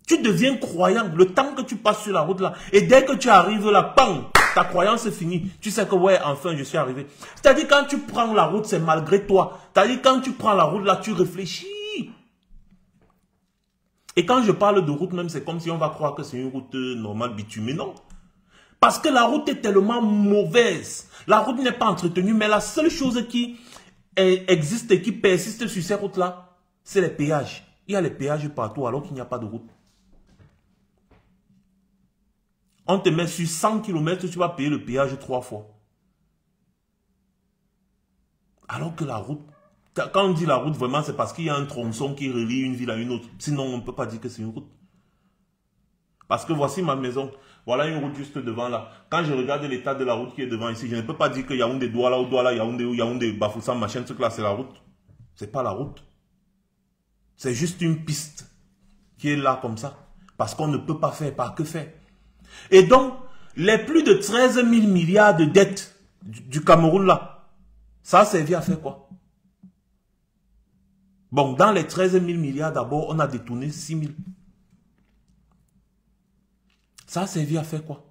Tu deviens croyant le temps que tu passes sur la route là. Et dès que tu arrives là, bang, ta croyance est finie. Tu sais que ouais, enfin je suis arrivé. C'est-à-dire quand tu prends la route, c'est malgré toi. C'est-à-dire quand tu prends la route là, tu réfléchis. Et quand je parle de route même, c'est comme si on va croire que c'est une route normale bitumée. Non. Parce que la route est tellement mauvaise. La route n'est pas entretenue, mais la seule chose qui existe et qui persiste sur ces routes-là, c'est les péages. Il y a les péages partout alors qu'il n'y a pas de route. On te met sur 100 km, tu vas payer le péage 3 fois. Alors que la route, quand on dit la route, vraiment, c'est parce qu'il y a un tronçon qui relie une ville à une autre. Sinon, on ne peut pas dire que c'est une route. Parce que voici ma maison. Voilà une route juste devant là. Quand je regarde l'état de la route qui est devant ici, je ne peux pas dire que Yaoundé Douala ou Douala Yaoundé ou Yaoundé Bafoussam, machin, truc là, c'est la route. C'est pas la route. C'est juste une piste qui est là comme ça. Parce qu'on ne peut pas faire, pas que faire. Et donc, les plus de 13 000 milliards de dettes du Cameroun là, ça a servi à faire quoi? Bon, dans les 13 000 milliards d'abord, on a détourné 6 000. Ça a servi à faire quoi?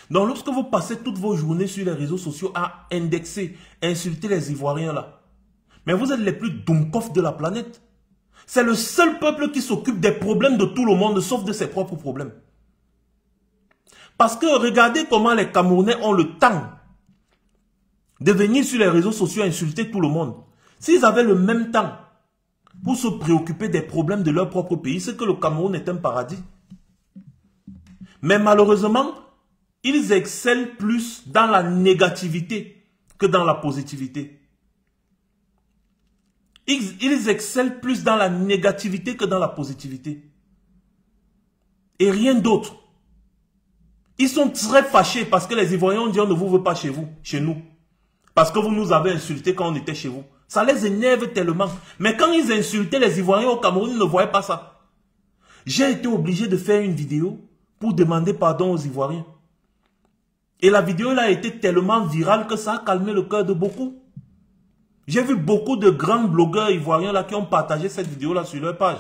Donc, lorsque vous passez toutes vos journées sur les réseaux sociaux à indexer, insulter les Ivoiriens là, mais vous êtes les plus dumkoff de la planète. C'est le seul peuple qui s'occupe des problèmes de tout le monde, sauf de ses propres problèmes. Parce que regardez comment les Camerounais ont le temps de venir sur les réseaux sociaux insulter tout le monde. S'ils avaient le même temps pour se préoccuper des problèmes de leur propre pays, c'est que le Cameroun est un paradis. Mais malheureusement, ils excellent plus dans la négativité que dans la positivité. Ils excellent plus dans la négativité que dans la positivité. Et rien d'autre. Ils sont très fâchés parce que les Ivoiriens ont dit on ne vous veut pas chez vous, chez nous. Parce que vous nous avez insultés quand on était chez vous. Ça les énerve tellement. Mais quand ils insultaient les Ivoiriens au Cameroun, ils ne voyaient pas ça. J'ai été obligé de faire une vidéo pour demander pardon aux Ivoiriens. Et la vidéo là a été tellement virale que ça a calmé le cœur de beaucoup. J'ai vu beaucoup de grands blogueurs ivoiriens là qui ont partagé cette vidéo là sur leur page.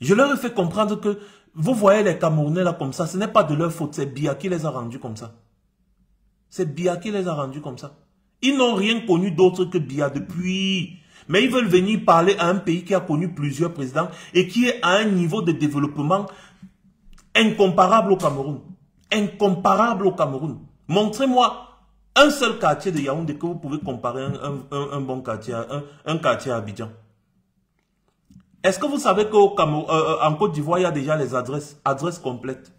Je leur ai fait comprendre que vous voyez les Camerounais là comme ça, ce n'est pas de leur faute, c'est Biya qui les a rendus comme ça. C'est Biya qui les a rendus comme ça. Ils n'ont rien connu d'autre que Biya depuis. Mais ils veulent venir parler à un pays qui a connu plusieurs présidents et qui est à un niveau de développement incomparable au Cameroun. Incomparable au Cameroun. Montrez-moi un seul quartier de Yaoundé que vous pouvez comparer un bon quartier, un quartier à Abidjan. Est-ce que vous savez qu'en Côte d'Ivoire, il y a déjà les adresses complètes?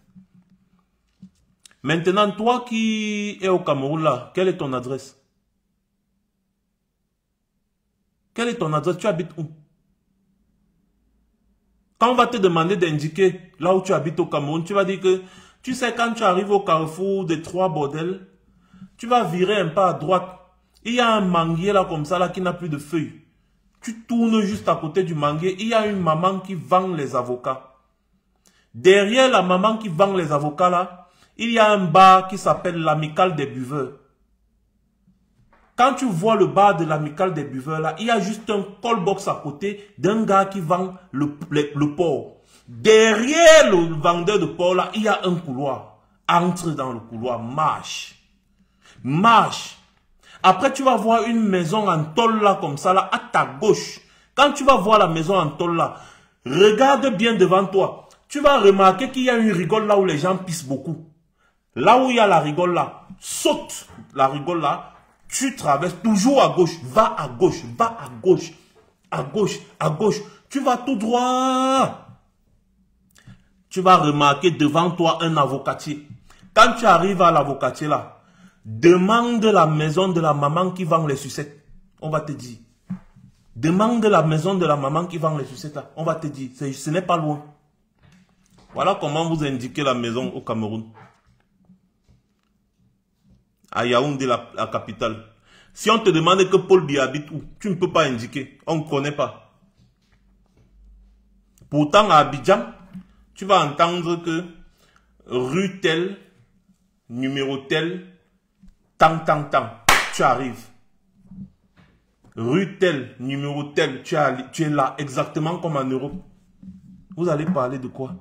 Maintenant, toi qui es au Cameroun là, quelle est ton adresse? Quelle est ton adresse? Tu habites où? Quand on va te demander d'indiquer là où tu habites au Cameroun, tu vas dire que, tu sais, quand tu arrives au carrefour des 3 bordels, tu vas virer un pas à droite. Il y a un manguier là comme ça là qui n'a plus de feuilles. Tu tournes juste à côté du manguier, il y a une maman qui vend les avocats. Derrière la maman qui vend les avocats là, il y a un bar qui s'appelle l'Amicale des Buveurs. Quand tu vois le bar de l'Amicale des Buveurs là, il y a juste un call box à côté d'un gars qui vend le porc. Derrière le vendeur de porc là, il y a un couloir. Entre dans le couloir, marche. Marche. Après, tu vas voir une maison en tôle là, comme ça, là, à ta gauche. Quand tu vas voir la maison en tôle là, regarde bien devant toi. Tu vas remarquer qu'il y a une rigole là où les gens pissent beaucoup. Là où il y a la rigole là, saute la rigole là, tu traverses toujours à gauche, va à gauche, va à gauche, à gauche, à gauche. Tu vas tout droit. tu vas remarquer devant toi un avocatier. Quand tu arrives à l'avocatier là, demande la maison de la maman qui vend les sucettes. On va te dire. Demande la maison de la maman qui vend les sucettes là. On va te dire. Ce n'est pas loin. Voilà comment vous indiquez la maison au Cameroun. À Yaoundé, la capitale. Si on te demande que Paul Biya habite où, tu ne peux pas indiquer. On ne connaît pas. Pourtant, à Abidjan, tu vas entendre que rue telle, numéro tel, tant. Tu arrives. Rue telle, numéro tel, tu es là, exactement comme en Europe. Vous allez parler de quoi?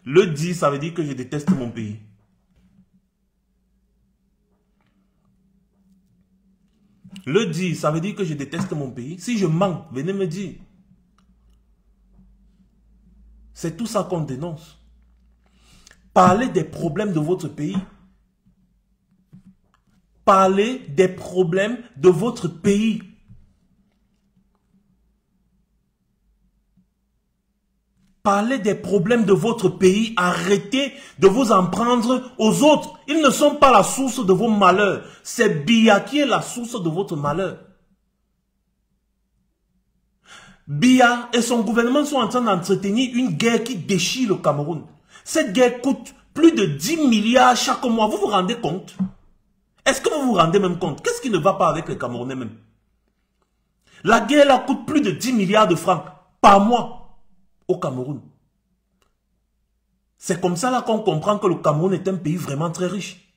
Le dit, ça veut dire que je déteste mon pays. Le dit, ça veut dire que je déteste mon pays. Si je mens, venez me dire. C'est tout ça qu'on dénonce. Parlez des problèmes de votre pays. Parlez des problèmes de votre pays. Parlez des problèmes de votre pays. Arrêtez de vous en prendre aux autres. Ils ne sont pas la source de vos malheurs. C'est Biya qui est la source de votre malheur. Biya et son gouvernement sont en train d'entretenir une guerre qui déchire le Cameroun. Cette guerre coûte plus de 10 milliards chaque mois. Vous vous rendez compte? Est-ce que vous vous rendez même compte? Qu'est-ce qui ne va pas avec les Camerounais même? La guerre là coûte plus de 10 milliards de francs par mois au Cameroun. C'est comme ça là qu'on comprend que le Cameroun est un pays vraiment très riche.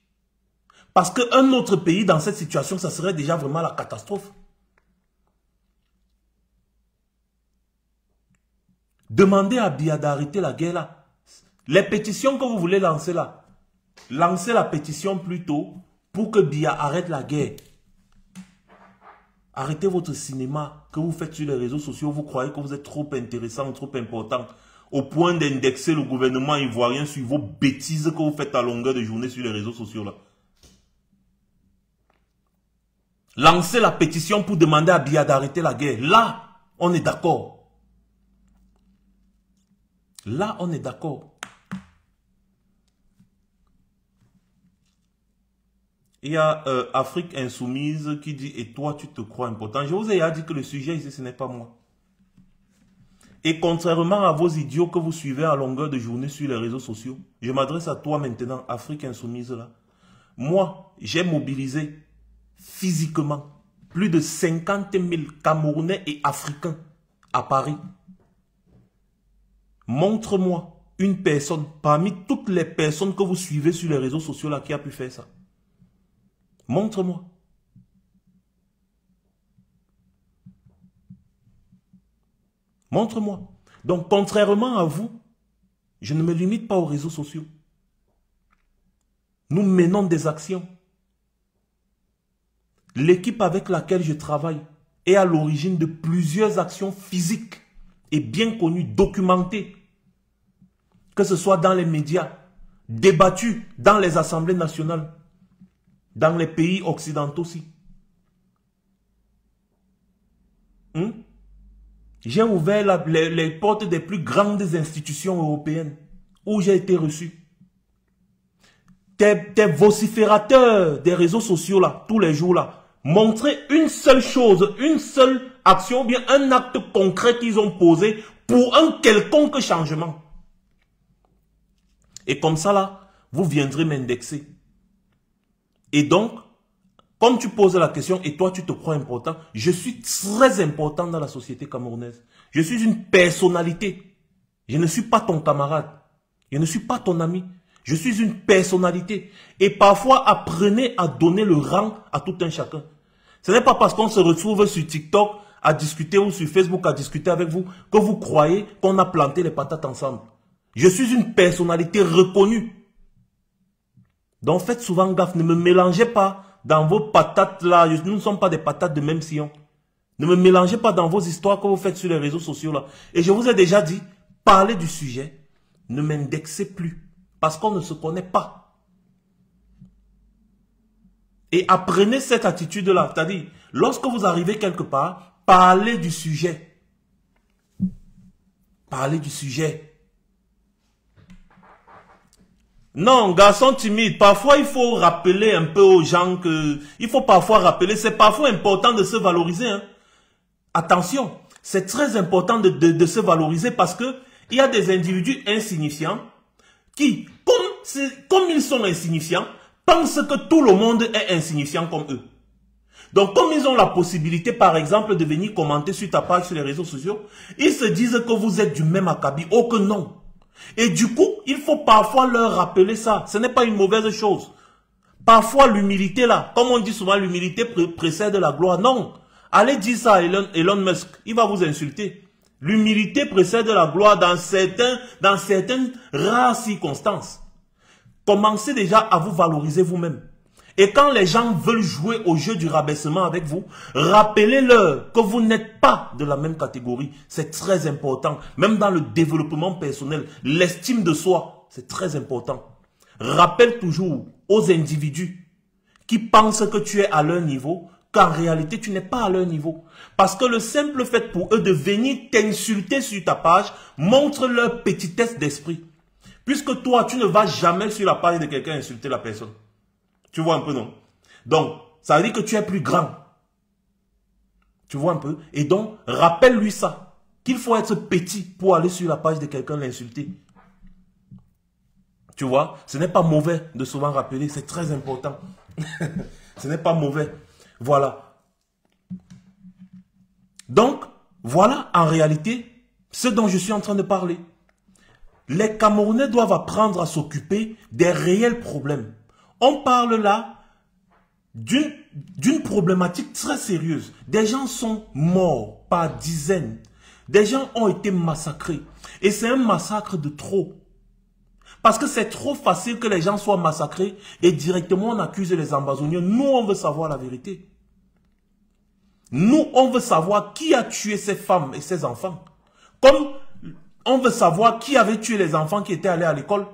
Parce qu'un autre pays dans cette situation, ça serait déjà vraiment la catastrophe. Demandez à Biya d'arrêter la guerre là. Les pétitions que vous voulez lancer là, lancez la pétition plutôt pour que Biya arrête la guerre. Arrêtez votre cinéma que vous faites sur les réseaux sociaux. Vous croyez que vous êtes trop intéressant, trop important, au point d'indexer le gouvernement ivoirien sur vos bêtises que vous faites à longueur de journée sur les réseaux sociaux là. Lancez la pétition pour demander à Biya d'arrêter la guerre. Là, on est d'accord. Là, on est d'accord. Il y a Afrique Insoumise qui dit « Et toi, tu te crois important ?» Je vous ai dit que le sujet ici, ce n'est pas moi. Et contrairement à vos idiots que vous suivez à longueur de journée sur les réseaux sociaux, je m'adresse à toi maintenant, Afrique Insoumise là. Moi, j'ai mobilisé physiquement plus de 50 000 Camerounais et Africains à Paris. Montre-moi une personne parmi toutes les personnes que vous suivez sur les réseaux sociaux là qui a pu faire ça. Montre-moi. Montre-moi. Donc, contrairement à vous, je ne me limite pas aux réseaux sociaux. Nous menons des actions. L'équipe avec laquelle je travaille est à l'origine de plusieurs actions physiques et bien connues, documentées. Que ce soit dans les médias, débattues dans les assemblées nationales, dans les pays occidentaux aussi. J'ai ouvert les portes des plus grandes institutions européennes où j'ai été reçu. Tes vociférateurs des réseaux sociaux là, tous les jours là, montrez une seule chose, une seule action ou bien un acte concret qu'ils ont posé pour un quelconque changement. Et comme ça là, vous viendrez m'indexer. Et donc, comme tu poses la question et toi tu te crois important, je suis très important dans la société camerounaise. Je suis une personnalité. Je ne suis pas ton camarade. Je ne suis pas ton ami. Je suis une personnalité. Et parfois, apprenez à donner le rang à tout un chacun. Ce n'est pas parce qu'on se retrouve sur TikTok à discuter ou sur Facebook à discuter avec vous que vous croyez qu'on a planté les patates ensemble. Je suis une personnalité reconnue. Donc faites souvent gaffe, ne me mélangez pas dans vos patates là. Nous ne sommes pas des patates de même sillon. Ne me mélangez pas dans vos histoires que vous faites sur les réseaux sociaux là. Et je vous ai déjà dit, parlez du sujet, ne m'indexez plus. Parce qu'on ne se connaît pas. Et apprenez cette attitude-là. C'est-à-dire, lorsque vous arrivez quelque part, parlez du sujet. Parlez du sujet. Non, garçon timide, parfois il faut rappeler un peu aux gens que... Il faut parfois rappeler, c'est parfois important de se valoriser. Hein. Attention, c'est très important de se valoriser parce que il y a des individus insignifiants qui, comme ils sont insignifiants, pensent que tout le monde est insignifiant comme eux. Donc, comme ils ont la possibilité, par exemple, de venir commenter sur ta page sur les réseaux sociaux, ils se disent que vous êtes du même acabit. Oh que non. Et du coup, il faut parfois leur rappeler ça. Ce n'est pas une mauvaise chose. Parfois, l'humilité là, comme on dit souvent, l'humilité précède la gloire. Non. Allez dire ça à Elon Musk. Il va vous insulter. L'humilité précède la gloire dans certaines rares circonstances. Commencez déjà à vous valoriser vous-même. Et quand les gens veulent jouer au jeu du rabaissement avec vous, rappelez-leur que vous n'êtes pas de la même catégorie. C'est très important. Même dans le développement personnel, l'estime de soi, c'est très important. Rappelle toujours aux individus qui pensent que tu es à leur niveau, qu'en réalité, tu n'es pas à leur niveau. Parce que le simple fait pour eux de venir t'insulter sur ta page montre leur petitesse d'esprit. Puisque toi, tu ne vas jamais sur la page de quelqu'un insulter la personne. Tu vois un peu, non? Donc, ça veut dire que tu es plus grand. Tu vois un peu? Et donc, rappelle-lui ça. Qu'il faut être petit pour aller sur la page de quelqu'un l'insulter. Tu vois? Ce n'est pas mauvais de souvent rappeler. C'est très important. Ce n'est pas mauvais. Voilà. Donc, voilà en réalité ce dont je suis en train de parler. Les Camerounais doivent apprendre à s'occuper des réels problèmes. On parle là d'une problématique très sérieuse. Des gens sont morts par dizaines. Des gens ont été massacrés. Et c'est un massacre de trop. Parce que c'est trop facile que les gens soient massacrés et directement on accuse les Ambazoniens. Nous, on veut savoir la vérité. Nous, on veut savoir qui a tué ces femmes et ces enfants. Comme on veut savoir qui avait tué les enfants qui étaient allés à l'école.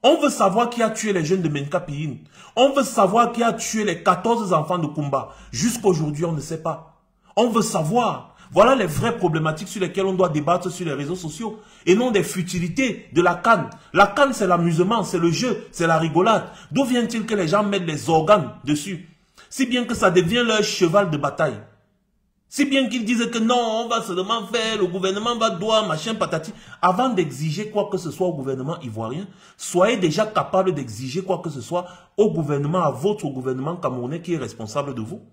On veut savoir qui a tué les jeunes de Menka Piyin. On veut savoir qui a tué les 14 enfants de Kumba. Jusqu'à aujourd'hui, on ne sait pas. On veut savoir. Voilà les vraies problématiques sur lesquelles on doit débattre sur les réseaux sociaux. Et non des futilités de la canne. La canne, c'est l'amusement, c'est le jeu, c'est la rigolade. D'où vient-il que les gens mettent les organes dessus? Si bien que ça devient leur cheval de bataille. Si bien qu'ils disent que non, on va seulement faire, le gouvernement va doit, machin, patati. Avant d'exiger quoi que ce soit au gouvernement ivoirien, soyez déjà capable d'exiger quoi que ce soit au gouvernement, à votre gouvernement camerounais qui est responsable de vous.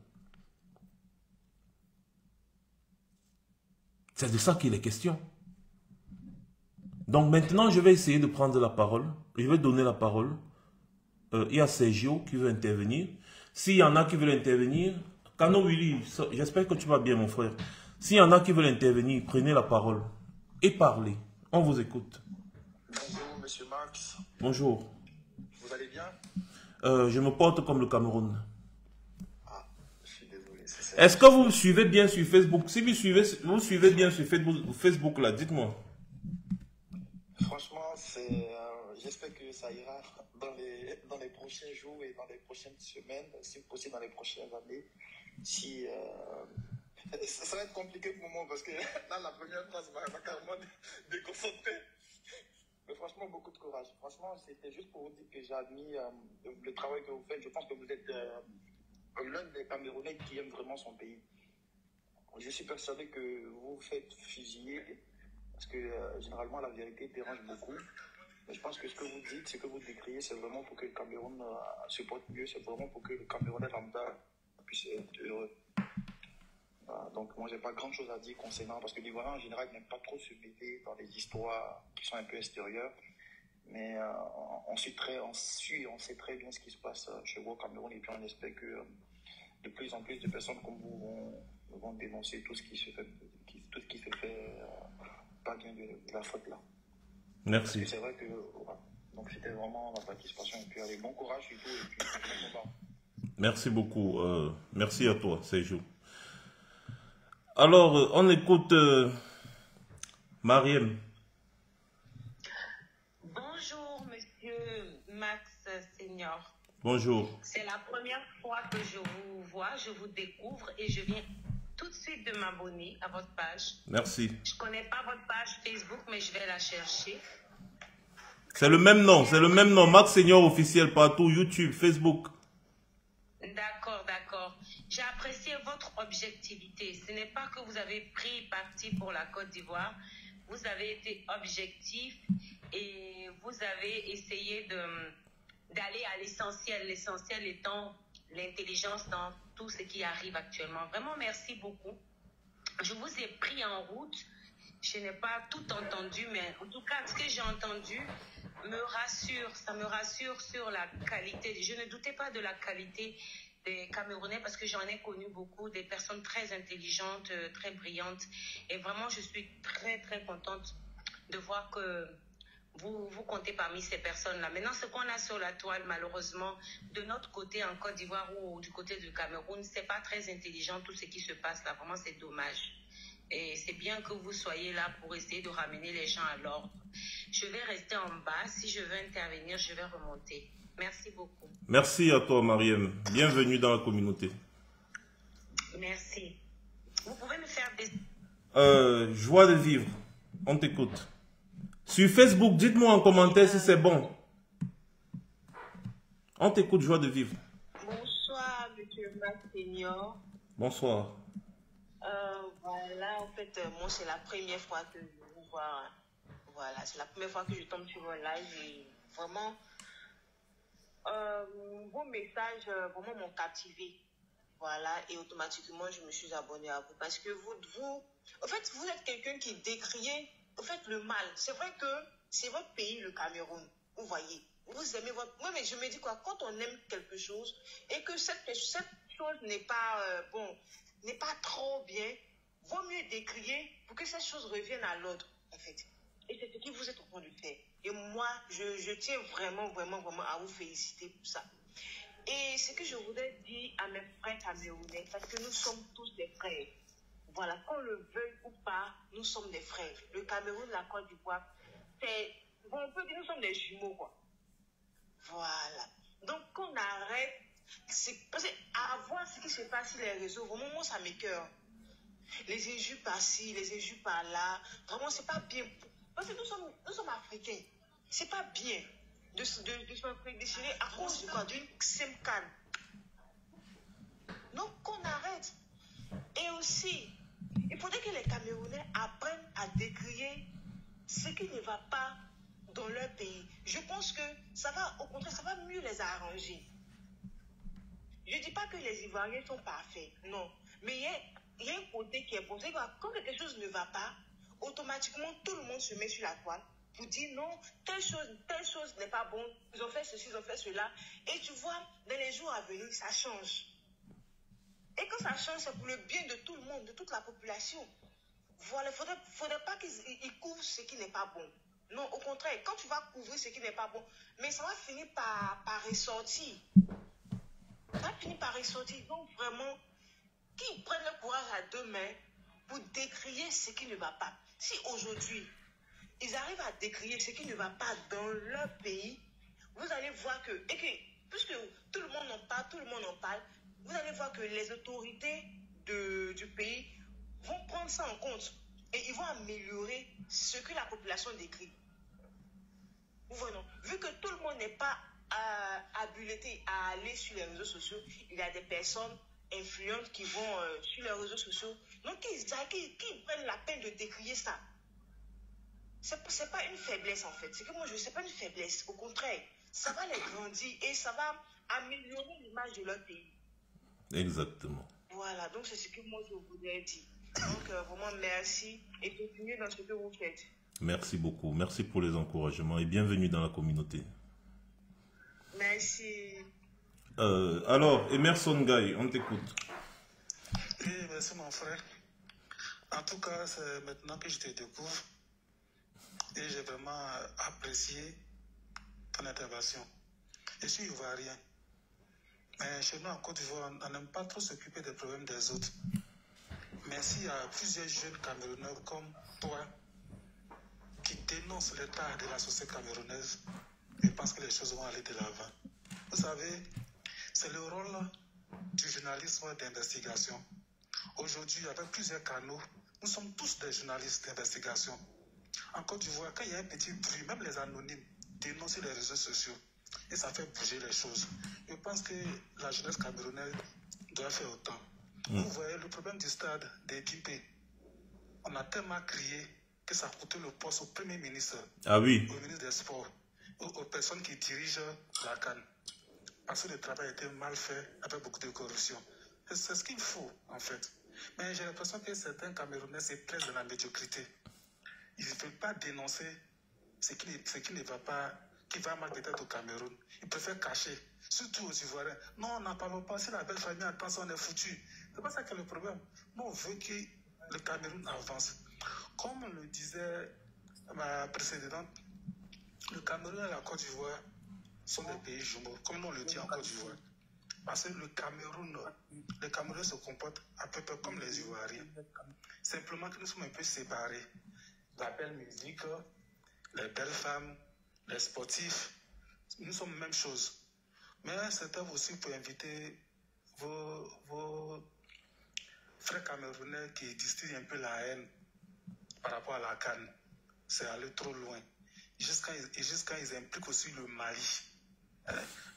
C'est de ça qu'il est question. Donc maintenant, je vais essayer de prendre la parole. Je vais donner la parole. Il y a Sergio qui veut intervenir. S'il y en a qui veulent intervenir... Kano Willy, j'espère que tu vas bien mon frère. S'il y en a qui veulent intervenir, prenez la parole et parlez. On vous écoute. Bonjour monsieur Max. Bonjour. Vous allez bien? Je me porte comme le Cameroun. Ah, je suis désolé. Est-ce que vous me suivez bien sur Facebook? Si vous suivez bien sur Facebook là, dites-moi. Franchement, j'espère que ça ira dans les prochains jours et dans les prochaines semaines, si possible dans les prochaines années. Ça va être compliqué pour moi parce que là, la première phrase va carrément déconcentrer. Mais franchement, beaucoup de courage. Franchement, c'était juste pour vous dire que j'admire le travail que vous faites. Je pense que vous êtes l'un des Camerounais qui aime vraiment son pays. Je suis persuadé que vous vous faites fusiller parce que généralement la vérité dérange beaucoup. Mais je pense que ce que vous dites, ce que vous décrivez, c'est vraiment pour que le Cameroun se porte mieux, c'est vraiment pour que le Camerounais lambda puisse être heureux. Donc moi, j'ai pas grand chose à dire concernant, parce que l'Ivoirien en général n'aime pas trop se mêler dans des histoires qui sont un peu extérieures. Mais on sait très bien ce qui se passe chez vous au Cameroun, et puis on espère que de plus en plus de personnes comme vous vont dénoncer tout ce qui se fait pas bien de la faute là. Merci. C'est vrai que voilà. Donc c'était vraiment ma participation. Et puis allez, bon courage et tout. Et puis, merci beaucoup. Merci à toi, Sergio. Alors, on écoute Mariam. Bonjour, monsieur Max Senior. Bonjour. C'est la première fois que je vous vois, je vous découvre et je viens tout de suite de m'abonner à votre page. Merci. Je ne connais pas votre page Facebook, mais je vais la chercher. C'est le même nom, c'est le même nom. Max Senior officiel partout, YouTube, Facebook. D'accord, d'accord. J'ai apprécié votre objectivité. Ce n'est pas que vous avez pris parti pour la Côte d'Ivoire. Vous avez été objectif et vous avez essayé d'aller à l'essentiel. L'essentiel étant l'intelligence dans tout ce qui arrive actuellement. Vraiment, merci beaucoup. Je vous ai pris en route. Je n'ai pas tout entendu, mais en tout cas, ce que j'ai entendu me rassure. Ça me rassure sur la qualité. Je ne doutais pas de la qualité des Camerounais parce que j'en ai connu beaucoup, des personnes très intelligentes, très brillantes. Et vraiment, je suis très, très contente de voir que vous comptez parmi ces personnes-là. Maintenant, ce qu'on a sur la toile, malheureusement, de notre côté en Côte d'Ivoire ou du côté du Cameroun, c'est pas très intelligent tout ce qui se passe là. Vraiment, c'est dommage. Et c'est bien que vous soyez là pour essayer de ramener les gens à l'ordre. Je vais rester en bas. Si je veux intervenir, je vais remonter. Merci beaucoup. Merci à toi, Mariam. Bienvenue dans la communauté. Merci. Vous pouvez me faire des... Joie de vivre. On t'écoute. Sur Facebook, dites-moi en commentaire si c'est bon. On t'écoute, joie de vivre. Bonsoir, monsieur Max Senior. Bonsoir. Voilà, en fait, moi, c'est la première fois que je vous vois. Voilà, c'est la première fois que je tombe sur un live et vraiment, vos messages vraiment m'ont captivé. Voilà, et automatiquement, je me suis abonnée à vous parce que en fait, vous êtes quelqu'un qui décriait, en fait, le mal. C'est vrai que c'est votre pays, le Cameroun. Vous voyez, vous aimez votre... Moi, mais je me dis quoi, quand on aime quelque chose et que cette chose n'est pas, n'est pas trop bien, vaut mieux décrier pour que cette chose revienne à l'ordre, en fait. Et c'est ce que vous êtes en train de faire. Et moi, je tiens vraiment, vraiment, vraiment à vous féliciter pour ça. Et ce que je voudrais dire à mes frères camerounais, parce que nous sommes tous des frères. Voilà, qu'on le veuille ou pas, nous sommes des frères. Le Cameroun, la Côte d'Ivoire, c'est... Bon, on peut dire que nous sommes des jumeaux, quoi. Voilà. Donc, qu'on arrête... Parce qu'à voir ce qui se passe sur les réseaux, vraiment, moi, ça m'écoeure. Les injures par-ci, les injures par-là. Vraiment, c'est pas bien. Parce que nous sommes africains. C'est pas bien de se déchirer à cause de quoi? D'une semcane. Donc, qu'on arrête. Et aussi, il faudrait que les Camerounais apprennent à décrier ce qui ne va pas dans leur pays. Je pense que ça va, au contraire, ça va mieux les arranger. Je ne dis pas que les Ivoiriens sont parfaits, non. Mais il y a un côté qui est bon. C'est que quand quelque chose ne va pas, automatiquement, tout le monde se met sur la toile pour dire non, telle chose n'est pas bon. Ils ont fait ceci, ils ont fait cela. Et tu vois, dans les jours à venir, ça change. Et quand ça change, c'est pour le bien de tout le monde, de toute la population. Voilà, il ne faudrait pas qu'ils couvrent ce qui n'est pas bon. Non, au contraire, quand tu vas couvrir ce qui n'est pas bon, mais ça va finir par ressortir. Ça va finir par ressortir. Donc vraiment, qu'ils prennent le courage à deux mains pour décrier ce qui ne va pas. Si aujourd'hui, ils arrivent à décrier ce qui ne va pas dans leur pays, vous allez voir que, puisque tout le monde en parle, vous allez voir que les autorités du pays vont prendre ça en compte et ils vont améliorer ce que la population décrit. Vous voyez, non? Vu que tout le monde n'est pas habilité à aller sur les réseaux sociaux, il y a des personnes influentes qui vont sur les réseaux sociaux. Donc, qui prennent la peine de décrier ça. C'est pas une faiblesse, en fait. C'est que moi, je ne sais pas une faiblesse. Au contraire, ça va les grandir et ça va améliorer l'image de leur pays. Exactement. Voilà, donc c'est ce que moi, je voulais dire. Donc, vraiment, merci et continuez dans ce que vous faites. Merci beaucoup. Merci pour les encouragements et bienvenue dans la communauté. Merci. Alors, Emerson Guy, on t'écoute. Oui, merci mon frère. En tout cas, c'est maintenant que je te découvre et j'ai vraiment apprécié ton intervention. Je suis ivoirien. Mais chez nous en Côte d'Ivoire, on n'aime pas trop s'occuper des problèmes des autres. Mais s'il y a plusieurs jeunes Camerounais comme toi qui dénoncent l'état de la société camerounaise, je pense que les choses vont aller de l'avant. Vous savez, c'est le rôle du journalisme d'investigation. Aujourd'hui, avec plusieurs canaux, nous sommes tous des journalistes d'investigation. En Côte d'Ivoire, quand il y a un petit bruit, même les anonymes, dénoncer les réseaux sociaux. Et ça fait bouger les choses. Je pense que la jeunesse camerounaise doit faire autant. Vous voyez, le problème du stade des Dimpé, on a tellement crié que ça a coûté le poste au Premier ministre, Ah oui. au ministre des Sports, aux personnes qui dirigent la CAN. Parce que le travail a été mal fait avec beaucoup de corruption. C'est ce qu'il faut, en fait. Mais j'ai l'impression que certains Camerounais se plaisent dans la médiocrité. Ils ne veulent pas dénoncer ce qui ne va pas, qui va mal peut-être au Cameroun. Ils préfèrent cacher, surtout aux Ivoiriens. Non, on n'en parle pas. Si la belle famille attend ça, on est foutu. C'est pas ça qui est le problème. Nous, on veut que le Cameroun avance. Comme le disait ma précédente, le Cameroun et la Côte d'Ivoire sont des pays jumeaux, comme nous on le dit en Côte d'Ivoire. Parce que le Cameroun se comporte à peu près comme les Ivoiriens. Simplement que nous sommes un peu séparés. La belle musique, les belles femmes, les sportifs, nous sommes la même chose. Mais c'est à vous aussi pour inviter vos frères camerounais qui distillent un peu la haine par rapport à la CAN. C'est aller trop loin. Jusqu'à ils impliquent aussi le Mali.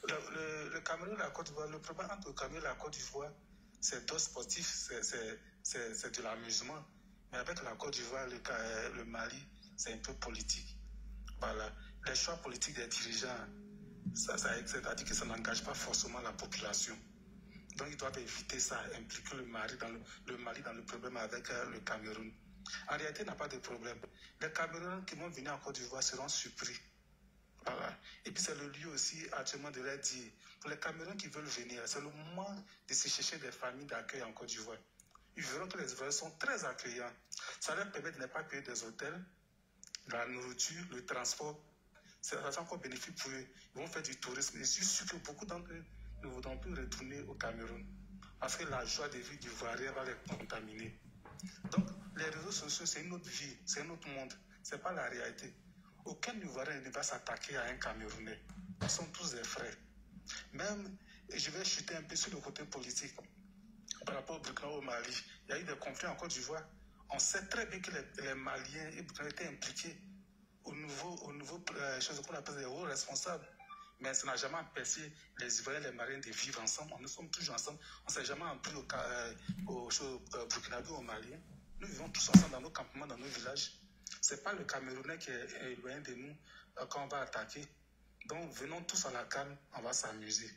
Le Cameroun et la Côte d'Ivoire, le problème entre le Cameroun et la Côte d'Ivoire, c'est deux sportifs, c'est de l'amusement. Mais avec la Côte d'Ivoire, le Mali, c'est un peu politique. Voilà. Les choix politiques des dirigeants, c'est-à-dire que ça n'engage pas forcément la population. Donc ils doivent éviter ça, impliquer le Mali dans le problème avec le Cameroun. En réalité, il n'y a pas de problème. Les Camerounais qui vont venir en Côte d'Ivoire seront surpris. Voilà. Et puis c'est le lieu aussi actuellement de leur dire, pour les Camerounais qui veulent venir, c'est le moment de se chercher des familles d'accueil en Côte d'Ivoire. Ils verront que les Ivoiriens sont très accueillants. Ça leur permet de ne pas payer des hôtels, la nourriture, le transport. C'est encore bénéfique pour eux. Ils vont faire du tourisme. Et je suis sûr que beaucoup d'entre eux ne voudront plus retourner au Cameroun. Parce que la joie de vie d'Ivoirien va les contaminer. Donc, les réseaux sociaux, c'est une autre vie, c'est un autre monde. Ce n'est pas la réalité. Aucun Ivoirien ne va s'attaquer à un Camerounais. Ils sont tous des frères. Même, je vais chuter un peu sur le côté politique. Par rapport au Burkina au Mali, il y a eu des conflits en Côte d'Ivoire. On sait très bien que les Maliens et Burkina étaient impliqués au nouveau chose qu'on appelle des hauts responsables. Mais ça n'a jamais empêché les Ivoiriens et les Maliens de vivre ensemble. Nous sommes toujours ensemble. On ne s'est jamais pris au Burkinabé ou au Mali. Nous vivons tous ensemble dans nos campements, dans nos villages. Ce n'est pas le Camerounais qui est loin de nous quand on va attaquer. Donc venons tous à la calme, on va s'amuser.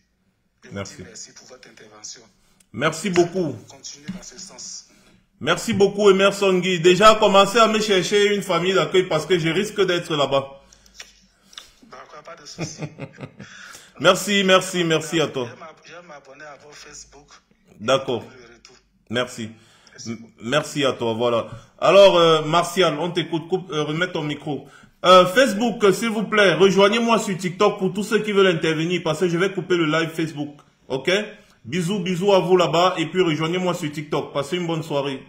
Merci. Merci pour votre intervention. Merci beaucoup. Continuez dans ce sens. Merci beaucoup, Emerson Guy. Déjà, commencez à me chercher une famille d'accueil parce que je risque d'être là-bas. D'accord, pas de souci. Merci à toi. Je vais m'abonner à votre Facebook. D'accord. Merci. Merci à toi, voilà. Alors, Martial, on t'écoute, remets ton micro. Facebook, s'il vous plaît, rejoignez-moi sur TikTok pour tous ceux qui veulent intervenir parce que je vais couper le live Facebook. Ok? Bisous à vous là-bas et puis rejoignez-moi sur TikTok. Passez une bonne soirée.